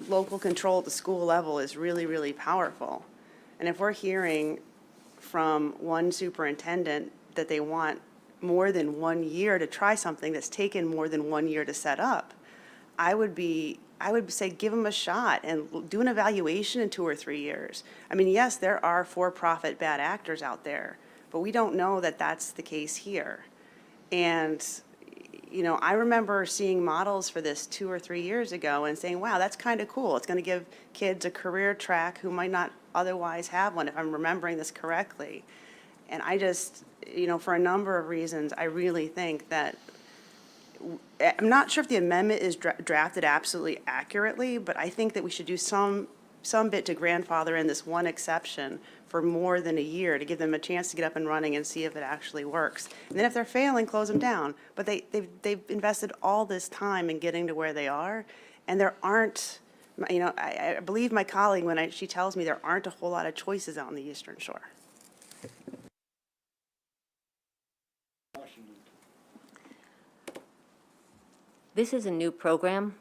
local control at the school level is really, really powerful. And if we're hearing from one superintendent that they want more than 1 year to try something that's taken more than 1 year to set up, I would say give them a shot and do an evaluation in 2 or 3 years. I mean, yes, there are for-profit bad actors out there, but we don't know that that's the case here. And, I remember seeing models for this 2 or 3 years ago and saying, wow, that's kind of cool. It's going to give kids a career track who might not otherwise have one, if I'm remembering this correctly. And I just, for a number of reasons, I really think that I'm not sure if the amendment is drafted absolutely accurately, but I think that we should do some bit to grandfather in this one exception for more than a year to give them a chance to get up and running and see if it actually works. And then if they're failing, close them down. But they've invested all this time in getting to where they are, and there aren't, I believe my colleague when she tells me there aren't a whole lot of choices out on the Eastern Shore. This is a new program.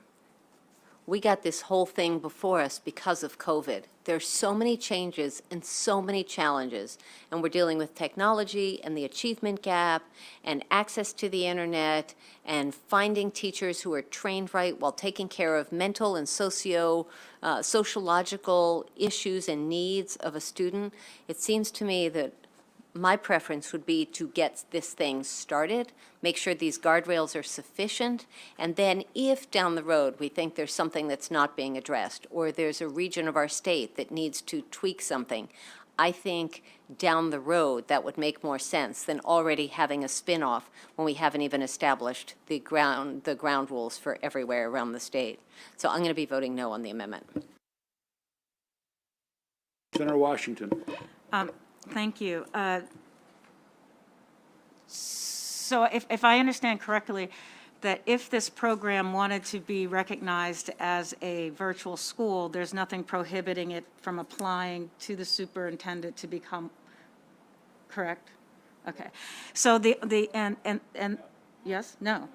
We got this whole thing before us because of COVID. There's so many changes and so many challenges, and we're dealing with technology and the achievement gap and access to the internet and finding teachers who are trained right while taking care of mental and sociological issues and needs of a student. It seems to me that my preference would be to get this thing started, make sure these guardrails are sufficient, and then if down the road we think there's something that's not being addressed, or there's a region of our state that needs to tweak something, I think down the road that would make more sense than already having a spin-off when we haven't even established the ground rules for everywhere around the state. So I'm going to be voting no on the amendment. Senator Washington. Thank you. So if I understand correctly, that if this program wanted to be recognized as a virtual school, there's nothing prohibiting it from applying to the superintendent to become, correct? Okay. So yes, no.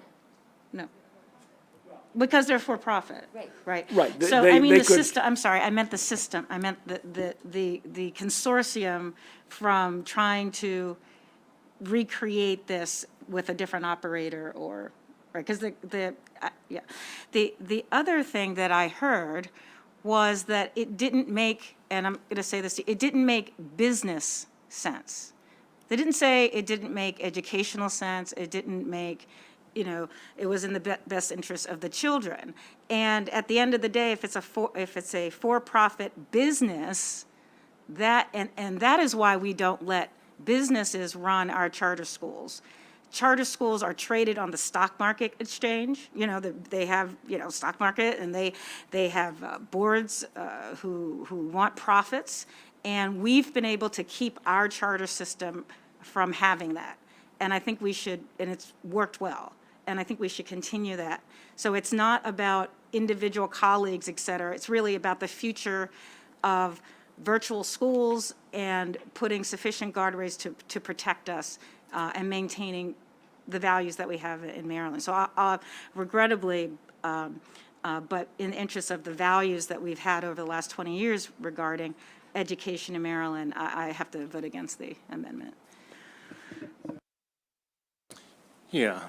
Because they're for-profit. Right. Right. So, They the could- system, I'm sorry, I meant the system. I meant the consortium from trying to recreate this with a different operator or, right, because the other thing that I heard was that it didn't make, and I'm going to say this, it didn't make business sense. They didn't say it didn't make educational sense, it didn't make, it was in the best interest of the children. And at the end of the day, if it's a for-profit business, that is why we don't let businesses run our charter schools. Charter schools are traded on the stock market exchange. They have, stock market, and they have boards who want profits. And we've been able to keep our charter system from having that. And I think we should, and it's worked well. And I think we should continue that. So it's not about individual colleagues, et cetera. It's really about the future of virtual schools and putting sufficient guardrails to protect us and maintaining the values that we have in Maryland. So regrettably, but in the interest of the values that we've had over the last 20 years regarding education in Maryland, I have to vote against the amendment. Yeah.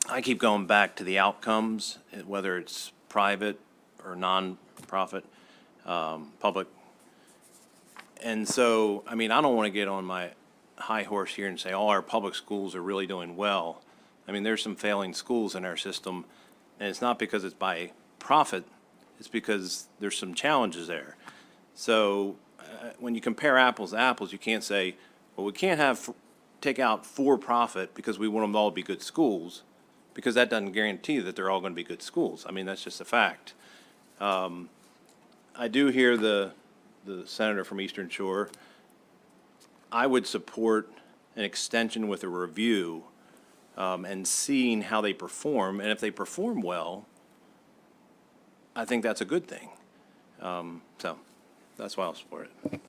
I keep going back to the outcomes, whether it's private or non-profit, public. And so, I mean, I don't want to get on my high horse here and say all our public schools are really doing well. I mean, there's some failing schools in our system, and it's not because it's by profit, it's because there's some challenges there. So when you compare apples to apples, you can't say, well, we can't take out for-profit because we want them all to be good schools, because that doesn't guarantee that they're all going to be good schools. I mean, that's just a fact. I do hear the senator from Eastern Shore. I would support an extension with a review and seeing how they perform. And if they perform well, I think that's a good thing. So that's why I'll support it.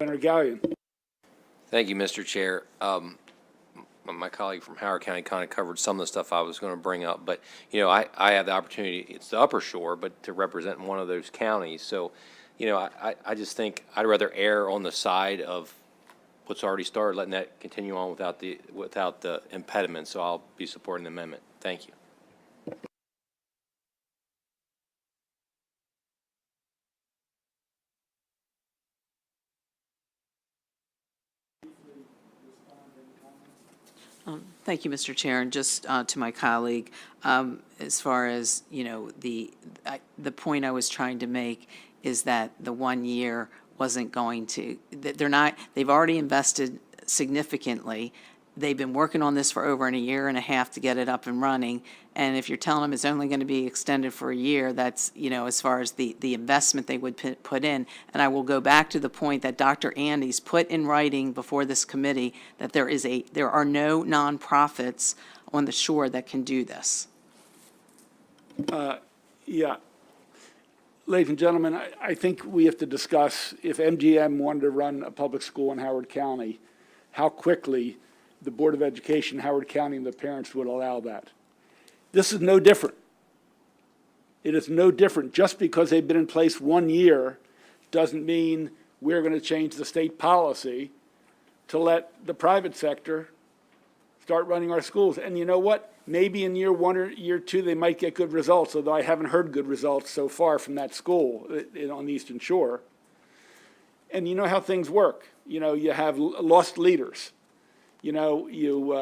Senator Gallion. Thank you, Mr. Chair. My colleague from Howard County kind of covered some of the stuff I was going to bring up, but, you know, I have the opportunity, it's the Upper Shore, but to represent one of those counties. So, you know, I just think I'd rather err on the side of what's already started, letting that continue on without the impediment. So I'll be supporting the amendment. Thank you. Thank you, Mr. Chair, and just to my colleague, as far as, you know, the point I was trying to make is that the 1 year wasn't going to, that they've already invested significantly. They've been working on this for over a year and a half to get it up and running, and if you're telling them it's only going to be extended for a year, that's, you know, as far as the investment they would put in. And I will go back to the point that Dr. Andes put in writing before this committee that there are no nonprofits on the shore that can do this. Yeah. Ladies and gentlemen, I think we have to discuss if MGM wanted to run a public school in Howard County, how quickly the Board of Education, Howard County, and the parents would allow that. This is no different. It is no different. Just because they've been in place 1 year doesn't mean we're going to change the state policy to let the private sector start running our schools. And you know what? Maybe in year 1 or year 2 they might get good results, although I haven't heard good results so far from that school on the Eastern Shore. And you know how things work. You know, you have lost leaders. You know, you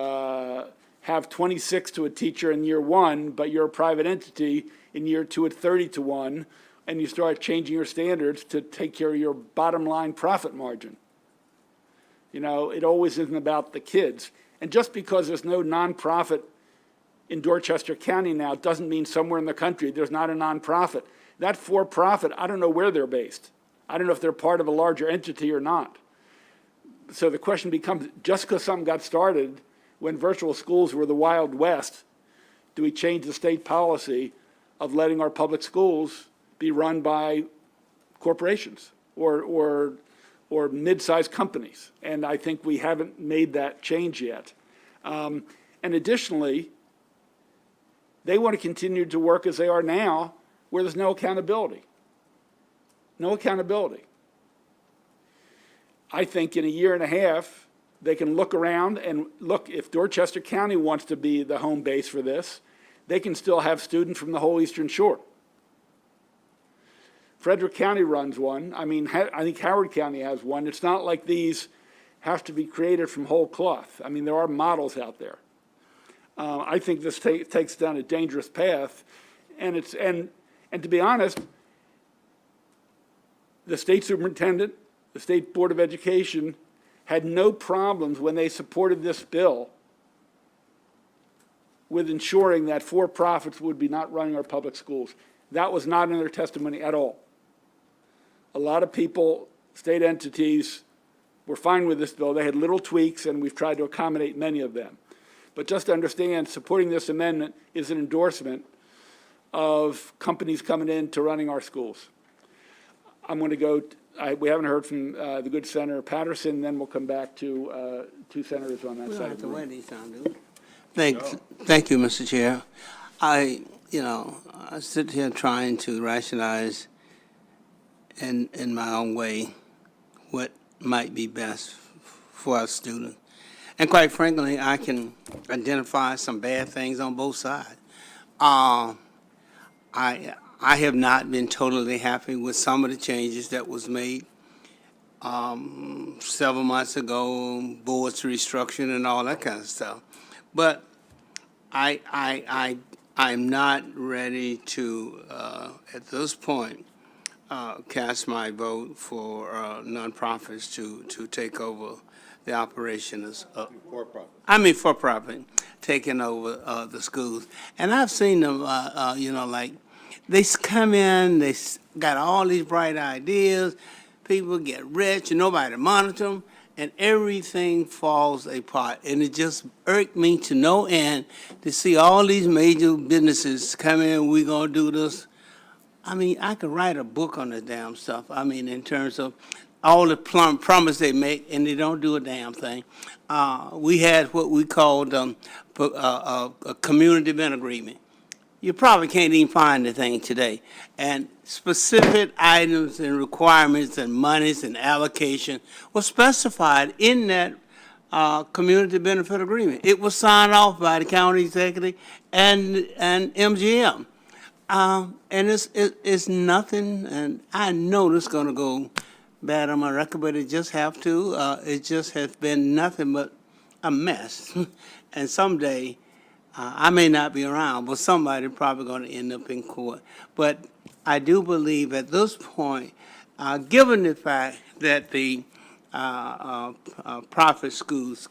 have 26 to a teacher in year 1, but you're a private entity in year 2 at 30 to 1, and you start changing your standards to take care of your bottom line profit margin. You know, it always isn't about the kids. And just because there's no nonprofit in Dorchester County now doesn't mean somewhere in the country there's not a nonprofit. That for-profit, I don't know where they're based. I don't know if they're part of a larger entity or not. So the question becomes, just because something got started when virtual schools were the Wild West, do we change the state policy of letting our public schools be run by corporations or mid-sized companies? And I think we haven't made that change yet. And additionally, they want to continue to work as they are now, where there's no accountability. No accountability. I think in a year and a half, they can look around and look, if Dorchester County wants to be the home base for this, they can still have students from the whole Eastern Shore. Frederick County runs one. I mean, I think Howard County has one. It's not like these have to be created from whole cloth. I mean, there are models out there. I think this takes down a dangerous path, and to be honest, the state superintendent, the State Board of Education had no problems when they supported this bill with ensuring that for-profits would be not running our public schools. That was not in their testimony at all. A lot of people, state entities, were fine with this bill. They had little tweaks, and we've tried to accommodate many of them. But just to understand, supporting this amendment is an endorsement of companies coming in to running our schools. I'm going to go, we haven't heard from the good Senator Patterson, then we'll come back to two senators on that side of the room. Thank you, Mr. Chair. I sit here trying to rationalize in my own way what might be best for our students. And quite frankly, I can identify some bad things on both sides. I have not been totally happy with some of the changes that was made several months ago, boards restructuring and all that kind of stuff. But I'm not ready to, at this point, cast my vote for nonprofits to take over the operation of, for profit, taking over the schools. And I've seen them, like, they come in, got all these bright ideas, people get rich, and nobody monitor them, and everything falls apart. And it just irked me to no end to see all these major businesses come in, we're gonna do this. I mean, I could write a book on this damn stuff. I mean, in terms of all the promise they make, and they don't do a damn thing. We had what we called a community event agreement. You probably can't even find the thing today. And specific items and requirements and monies and allocation were specified in that community benefit agreement. It was signed off by the county executive and MGM. And it's nothing, and I know this is going to go bad on my record, but it just have to. It just has been nothing but a mess. And someday, I may not be around, but somebody probably going to end up in court. But I do believe at this point, given the fact that the private schools,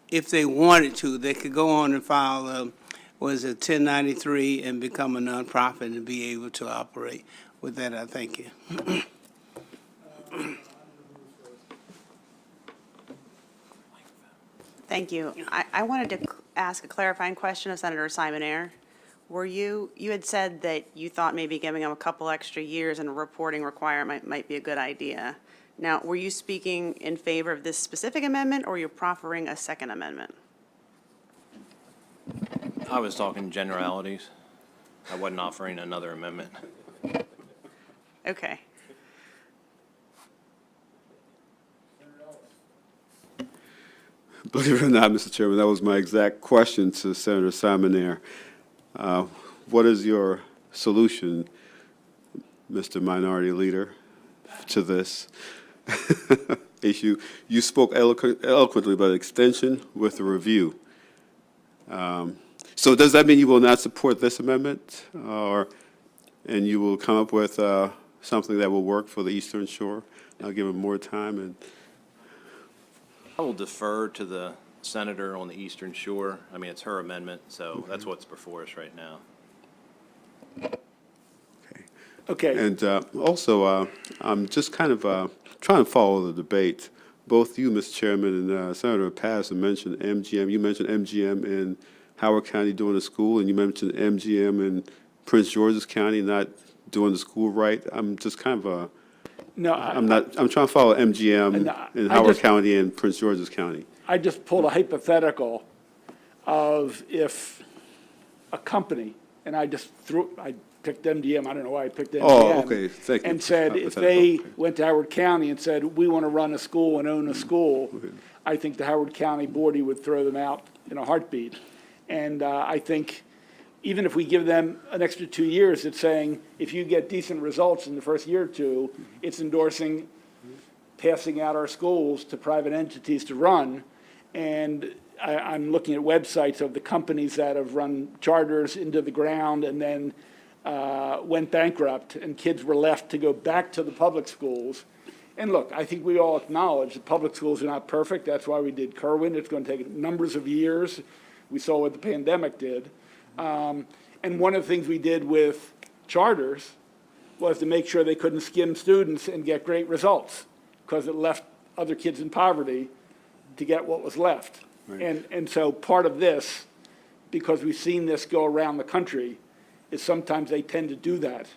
if they wanted to, they could go on and file 1093 and become a nonprofit and be able to operate. With that, I thank you. Thank you. I wanted to ask a clarifying question of Senator Simon Ayer. You had said that you thought maybe giving them a couple extra years and a reporting requirement might be a good idea. Now, were you speaking in favor of this specific amendment, or you're proffering a second amendment? I was talking generalities. I wasn't offering another amendment. Okay. Believe it or not, Mr. Chairman, that was my exact question to Senator Simon Ayer. What is your solution, Mr. Minority Leader, to this issue? You spoke eloquently about extension with a review. So does that mean you will not support this amendment, and you will come up with something that will work for the Eastern Shore? I'll give him more time. And I will defer to the senator on the Eastern Shore. I mean, it's her amendment, so that's what's before us right now. Okay. And also, I'm just kind of trying to follow the debate. Both you, Mr. Chairman, and Senator Pass mentioned MGM. You mentioned MGM in Howard County doing the school, and you mentioned MGM in Prince George's County not doing the school right. I'm just kind of I'm trying to follow MGM in Howard County and Prince George's County. I just pulled a hypothetical of if a company, and I picked MGM, I don't know why I picked MGM. Oh, okay, thank you. And said if they went to Howard County and said, we want to run a school and own a school, I think the Howard County board would throw them out in a heartbeat. And I think even if we give them an extra 2 years, it's saying if you get decent results in the first year or two, it's endorsing passing out our schools to private entities to run. And I'm looking at websites of the companies that have run charters into the ground and then went bankrupt, and kids were left to go back to the public schools. And look, I think we all acknowledge that public schools are not perfect. That's why we did Kerwin. It's going to take numbers of years. We saw what the pandemic did. And one of the things we did with charters was to make sure they couldn't skim students and get great results, because it left other kids in poverty to get what was left. Right. And so part of this, because we've seen this go around the country, is sometimes they tend to do that,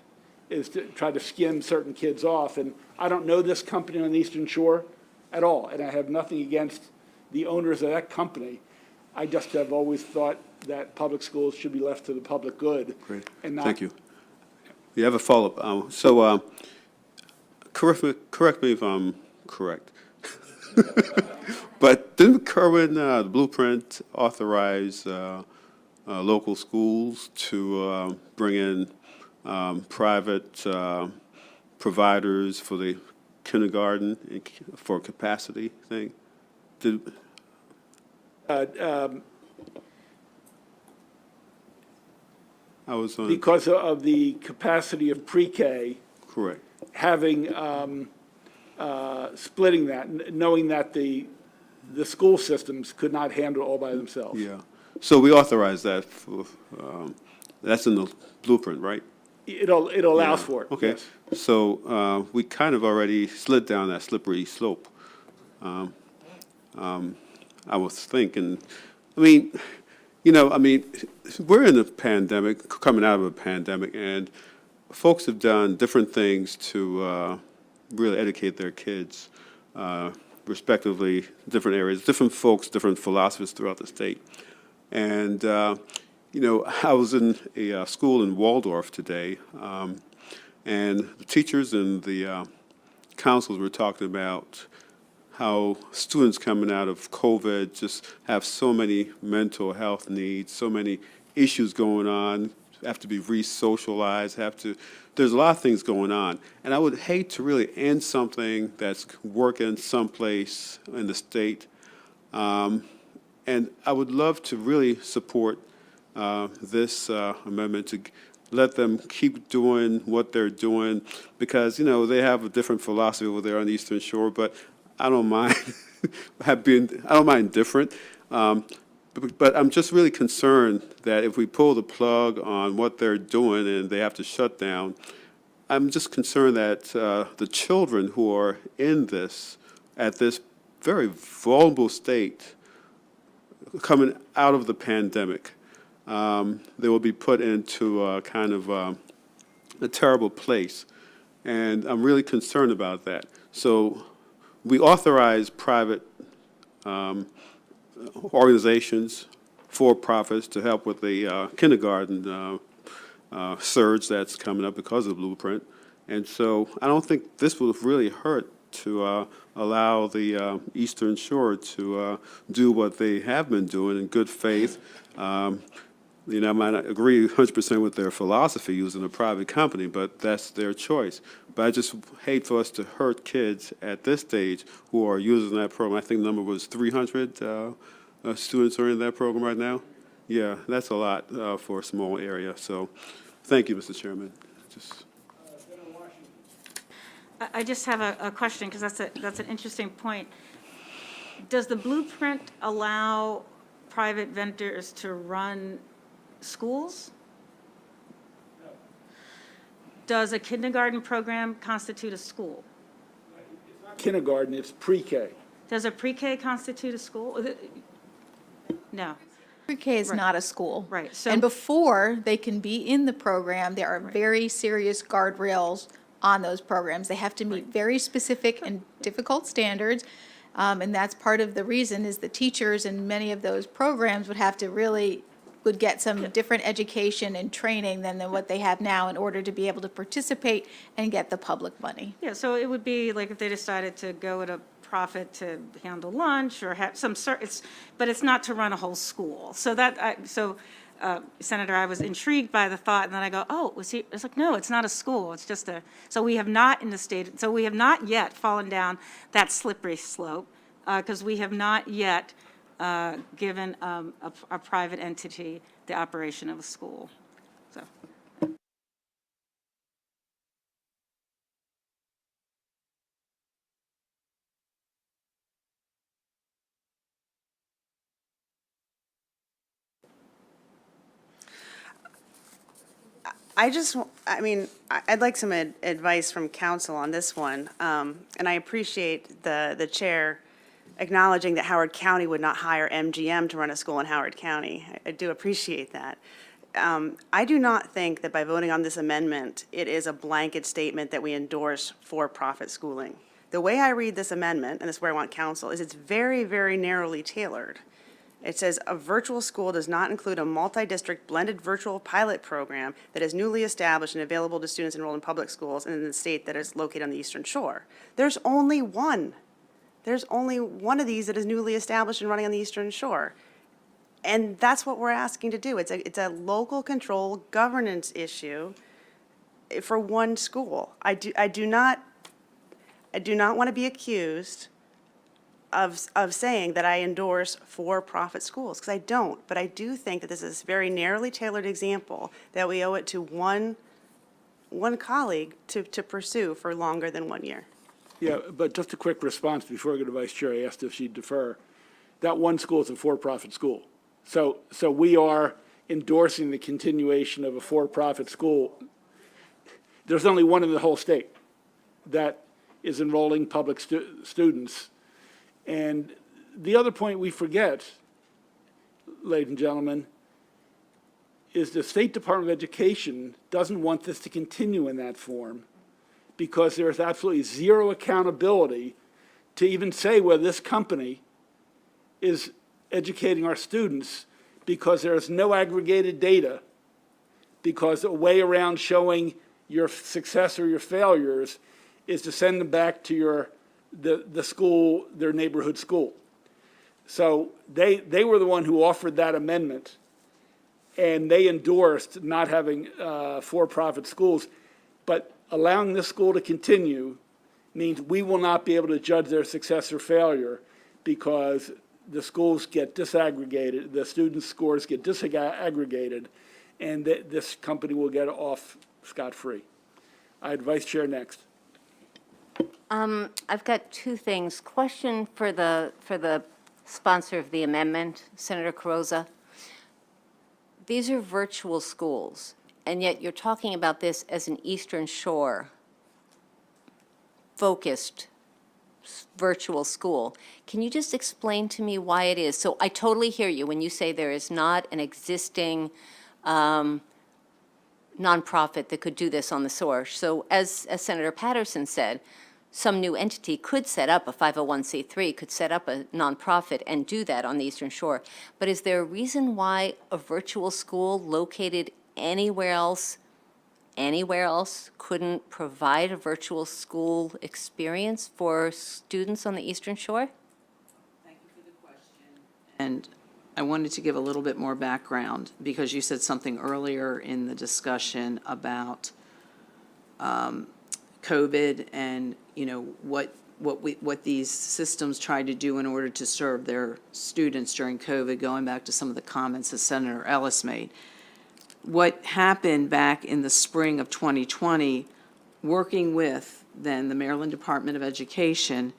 is to try to skim certain kids off. And I don't know this company on the Eastern Shore at all, and I have nothing against the owners of that company. I just have always thought that public schools should be left to the public good. Great. And not, Thank you. You have a follow-up. correct me if I'm correct. But didn't Kerwin, the blueprint, authorize local schools to bring in private providers for the kindergarten for capacity thing? Did, I was on, Because of the capacity of pre-K, correct. having, splitting that, knowing that the school systems could not handle it all by themselves. Yeah. So we authorized that for, that's in the blueprint, right? It allows Yeah. for it. Okay. Yes. So we kind of already slid down that slippery slope. I was thinking, I mean, we're in a pandemic, coming out of a pandemic, and folks have done different things to really educate their kids, respectively, different areas, different folks, different philosophies throughout the state. And, I was in a school in Waldorf today, and the teachers and the councils were talking about how students coming out of COVID just have so many mental health needs, so many issues going on, have to be re-socialized, there's a lot of things going on. And I would hate to really end something that's working someplace in the state. And I would love to really support this amendment to let them keep doing what they're doing, because, they have a different philosophy over there on the Eastern Shore, but I don't mind I don't mind different. But I'm just really concerned that if we pull the plug on what they're doing and they have to shut down, I'm just concerned that the children who are in this, at this very vulnerable state, coming out of the pandemic, they will be put into a kind of a terrible place. And I'm really concerned about that. So we authorize private organizations, for-profits, to help with the kindergarten surge that's coming up because of Blueprint. And so I don't think this will really hurt to allow the Eastern Shore to do what they have been doing in good faith. I might not agree 100% with their philosophy using a private company, but that's their choice. But I just hate for us to hurt kids at this stage who are using that program. I think the number was 300 students are in that program right now. Yeah, that's a lot for a small area. So thank you, Mr. Chairman. I just have a question, because that's an interesting point. Does the blueprint allow private vendors to run schools? Does a kindergarten program constitute a school? Kindergarten, it's pre-K. Does a pre-K constitute a school? No. Pre-K is not a school. Right, so- And before they can be in the program, there are very serious guardrails on those programs. They have to meet very specific and difficult standards. And that's part of the reason is the teachers in many of those programs would get some different education and training than what they have now in order to be able to participate and get the public money. Yeah, so it would be like if they decided to go at a profit to handle lunch or have some but it's not to run a whole school. So Senator, I was intrigued by the thought, and then I go, oh, it's like, no, it's not a school, it's just so we have not yet fallen down that slippery slope, because we have not yet given a private entity the operation of a school, so. I'd like some advice from council on this one. And I appreciate the chair acknowledging that Howard County would not hire MGM to run a school in Howard County. I do appreciate that. I do not think that by voting on this amendment, it is a blanket statement that we endorse for-profit schooling. The way I read this amendment, and this is where I want counsel, is it's very, very narrowly tailored. It says, "A virtual school does not include a multi-district blended virtual pilot program that is newly established and available to students enrolled in public schools and in the state that is located on the Eastern Shore." There's only one. There's only one of these that is newly established and running on the Eastern Shore. And that's what we're asking to do. It's a local control governance issue for one school. I do not want to be accused of saying that I endorse for-profit schools, because I don't. But I do think that this is a very narrowly tailored example that we owe it to one colleague to pursue for longer than 1 year. Yeah, but just a quick response before I go to Vice Chair. I asked if she'd defer. That one school is a for-profit school. So we are endorsing the continuation of a for-profit school. There's only one in the whole state that is enrolling public students. And the other point we forget, ladies and gentlemen, is the State Department of Education doesn't want this to continue in that form because there is absolutely zero accountability to even say whether this company is educating our students, because there is no aggregated data, because a way around showing your success or your failures is to send them back to the school, their neighborhood school. So they were the one who offered that amendment, and they endorsed not having for-profit schools. But allowing this school to continue means we will not be able to judge their success or failure, because the schools get disaggregated, the students' scores get disaggregated, and this company will get off scot-free. I had Vice Chair next. I've got two things. Question for the sponsor of the amendment, Senator Carrozza. These are virtual schools, and yet you're talking about this as an Eastern Shore focused virtual school. Can you just explain to me why it is? So I totally hear you when you say there is not an existing nonprofit that could do this on the source. So as Senator Patterson said, some new entity could set up a 501c3, could set up a nonprofit and do that on the Eastern Shore. But is there a reason why a virtual school located anywhere else couldn't provide a virtual school experience for students on the Eastern Shore? Thank you for the question. And I wanted to give a little bit more background, because you said something earlier in the discussion about COVID and, what these systems tried to do in order to serve their students during COVID, going back to some of the comments that Senator Ellis made. What happened back in the spring of 2020, working with then the Maryland Department of Education,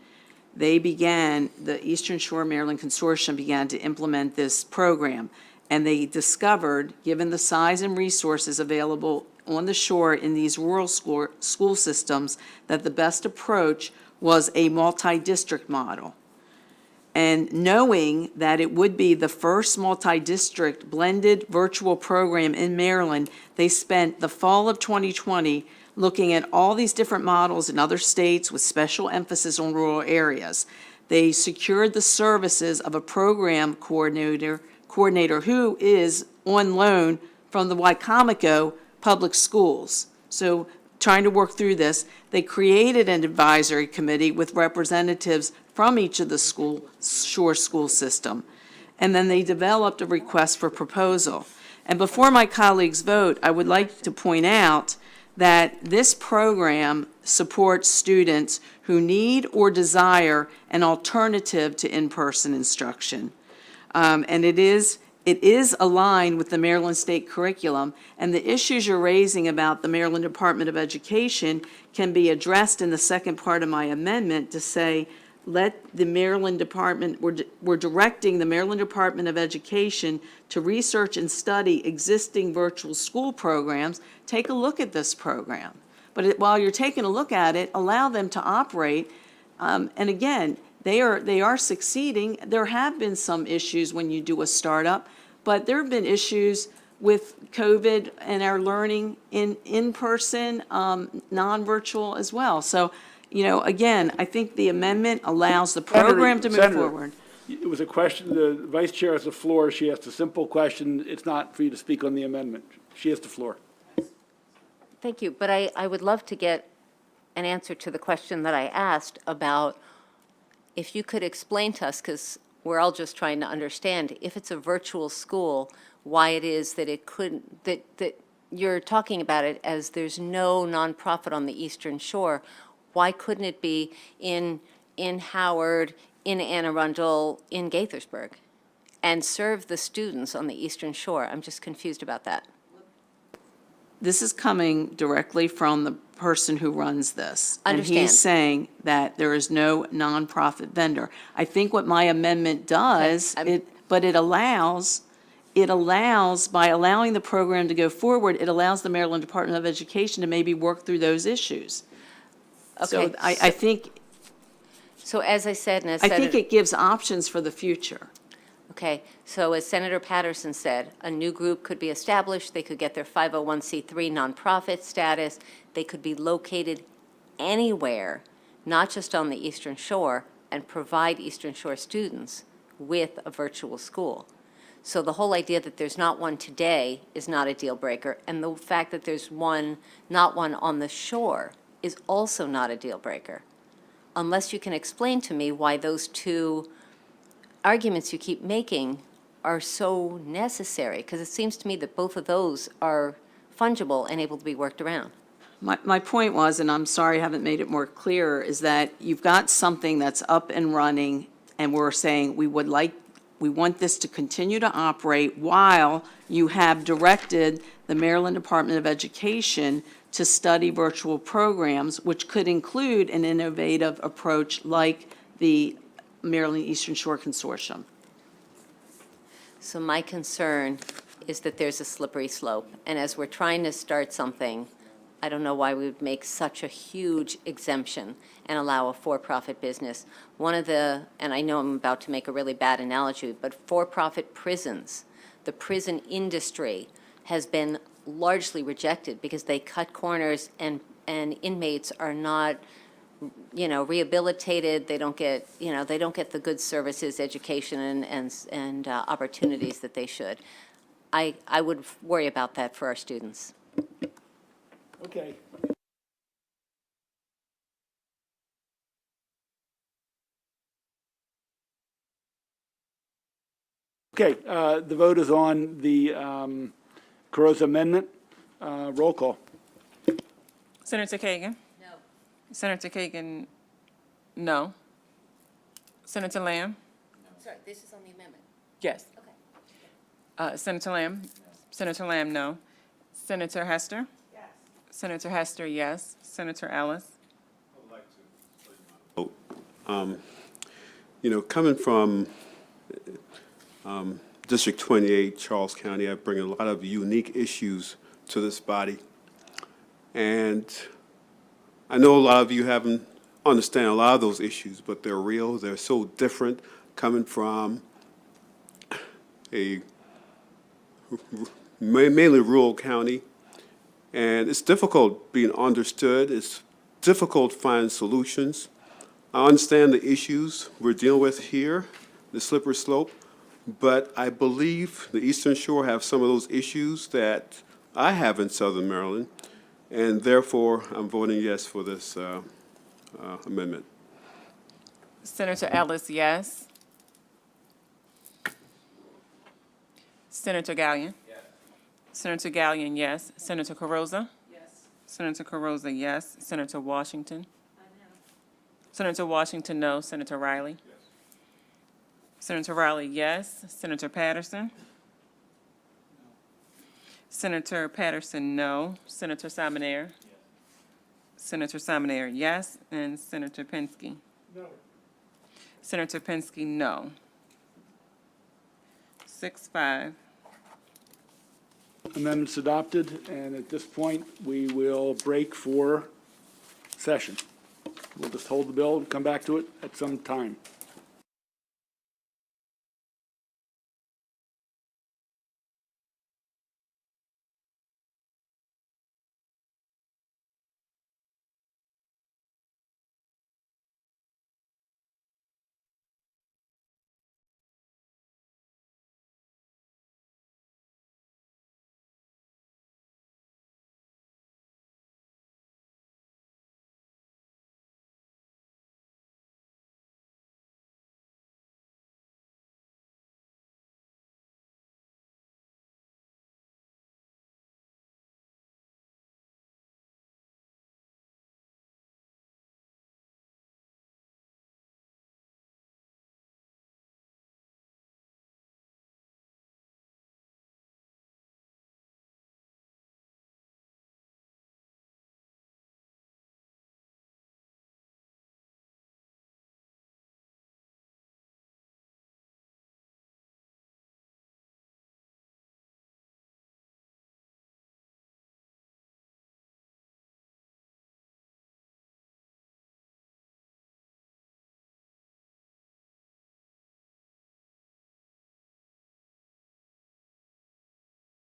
the Eastern Shore Maryland Consortium began to implement this program. And they discovered, given the size and resources available on the shore in these rural school systems, that the best approach was a multi-district model. And knowing that it would be the first multi-district blended virtual program in Maryland, they spent the fall of 2020 looking at all these different models in other states with special emphasis on rural areas. They secured the services of a program coordinator who is on loan from the Wycomico Public Schools. So trying to work through this, they created an advisory committee with representatives from each of the shore school system. And then they developed a request for proposal. And before my colleagues vote, I would like to point out that this program supports students who need or desire an alternative to in-person instruction. And it is aligned with the Maryland State curriculum, and the issues you're raising about the Maryland Department of Education can be addressed in the second part of my amendment to say, let the Maryland Department, we're directing the Maryland Department of Education to research and study existing virtual school programs. Take a look at this program. But while you're taking a look at it, allow them to operate. And again, they are succeeding. There have been some issues when you do a startup, but there have been issues with COVID and our learning in person, non-virtual as well. So, again, I think the amendment allows the program to move forward. It was a question, the vice chair has the floor, she asked a simple question, it's not for you to speak on the amendment. She has the floor. Thank you, but I would love to get an answer to the question that I asked about if you could explain to us, because we're all just trying to understand, if it's a virtual school, why it is that it couldn't, that you're talking about it as there's no nonprofit on the Eastern Shore. Why couldn't it be in Howard, in Anne Arundel, in Gaithersburg, and serve the students on the Eastern Shore? I'm just confused about that. This is coming directly from the person who runs this. And Understand. he's saying that there is no nonprofit vendor. I think what my amendment does, Okay, but it allows, by allowing the program to go forward, it allows the Maryland Department of Education to maybe work through those issues. So Okay, I think, So as I said, and as I think it gives options for the future. Okay, so as Senator Patterson said, a new group could be established, they could get their 501c3 nonprofit status, they could be located anywhere, not just on the Eastern Shore, and provide Eastern Shore students with a virtual school. So the whole idea that there's not one today is not a deal breaker, and the fact that there's not one on the shore is also not a deal breaker, unless you can explain to me why those two arguments you keep making are so necessary, because it seems to me that both of those are fungible and able to be worked around. My point was, and I'm sorry I haven't made it more clear, is that you've got something that's up and running, and we're saying we want this to continue to operate while you have directed the Maryland Department of Education to study virtual programs, which could include an innovative approach like the Maryland Eastern Shore Consortium. So my concern is that there's a slippery slope, and as we're trying to start something, I don't know why we would make such a huge exemption and allow a for-profit business. One of the, and I know I'm about to make a really bad analogy, but for-profit prisons, the prison industry has been largely rejected because they cut corners and inmates are not, rehabilitated, they don't get, they don't get the good services, education, and opportunities that they should. I would worry about that for our students. Okay. Okay, the vote is on the Carrozza amendment. Roll call. Senator Kagan? No. Senator Kagan, no. Senator Lamb? Sorry, this is on the amendment. Yes. Okay. Senator Lamb? Senator Lamb, no. Senator Hester? Yes. Senator Hester, yes. Senator Ellis? Coming from District 28, Charles County, I bring a lot of unique issues to this body. And I know a lot of you haven't understand a lot of those issues, but they're real. They're so different coming from a mainly rural county. And it's difficult being understood. It's difficult finding solutions. I understand the issues we're dealing with here, the slippery slope, but I believe the Eastern Shore have some of those issues that I have in Southern Maryland, and therefore I'm voting yes for this amendment. Senator Ellis, yes. Senator Gallion? Yes. Senator Gallion, yes. Senator Carrozza? Yes. Senator Carrozza, yes. Senator Washington? Senator Washington, no. Senator Riley? Yes. Senator Riley, yes. Senator Patterson? No. Senator Patterson, no. Senator Salmonair? Yes. Senator Salmonair, yes. And Senator Penske? No. Senator Penske, no. 6-5. Amendment's adopted, and at this point, we will break for session. We'll just hold the bill and come back to it at some time.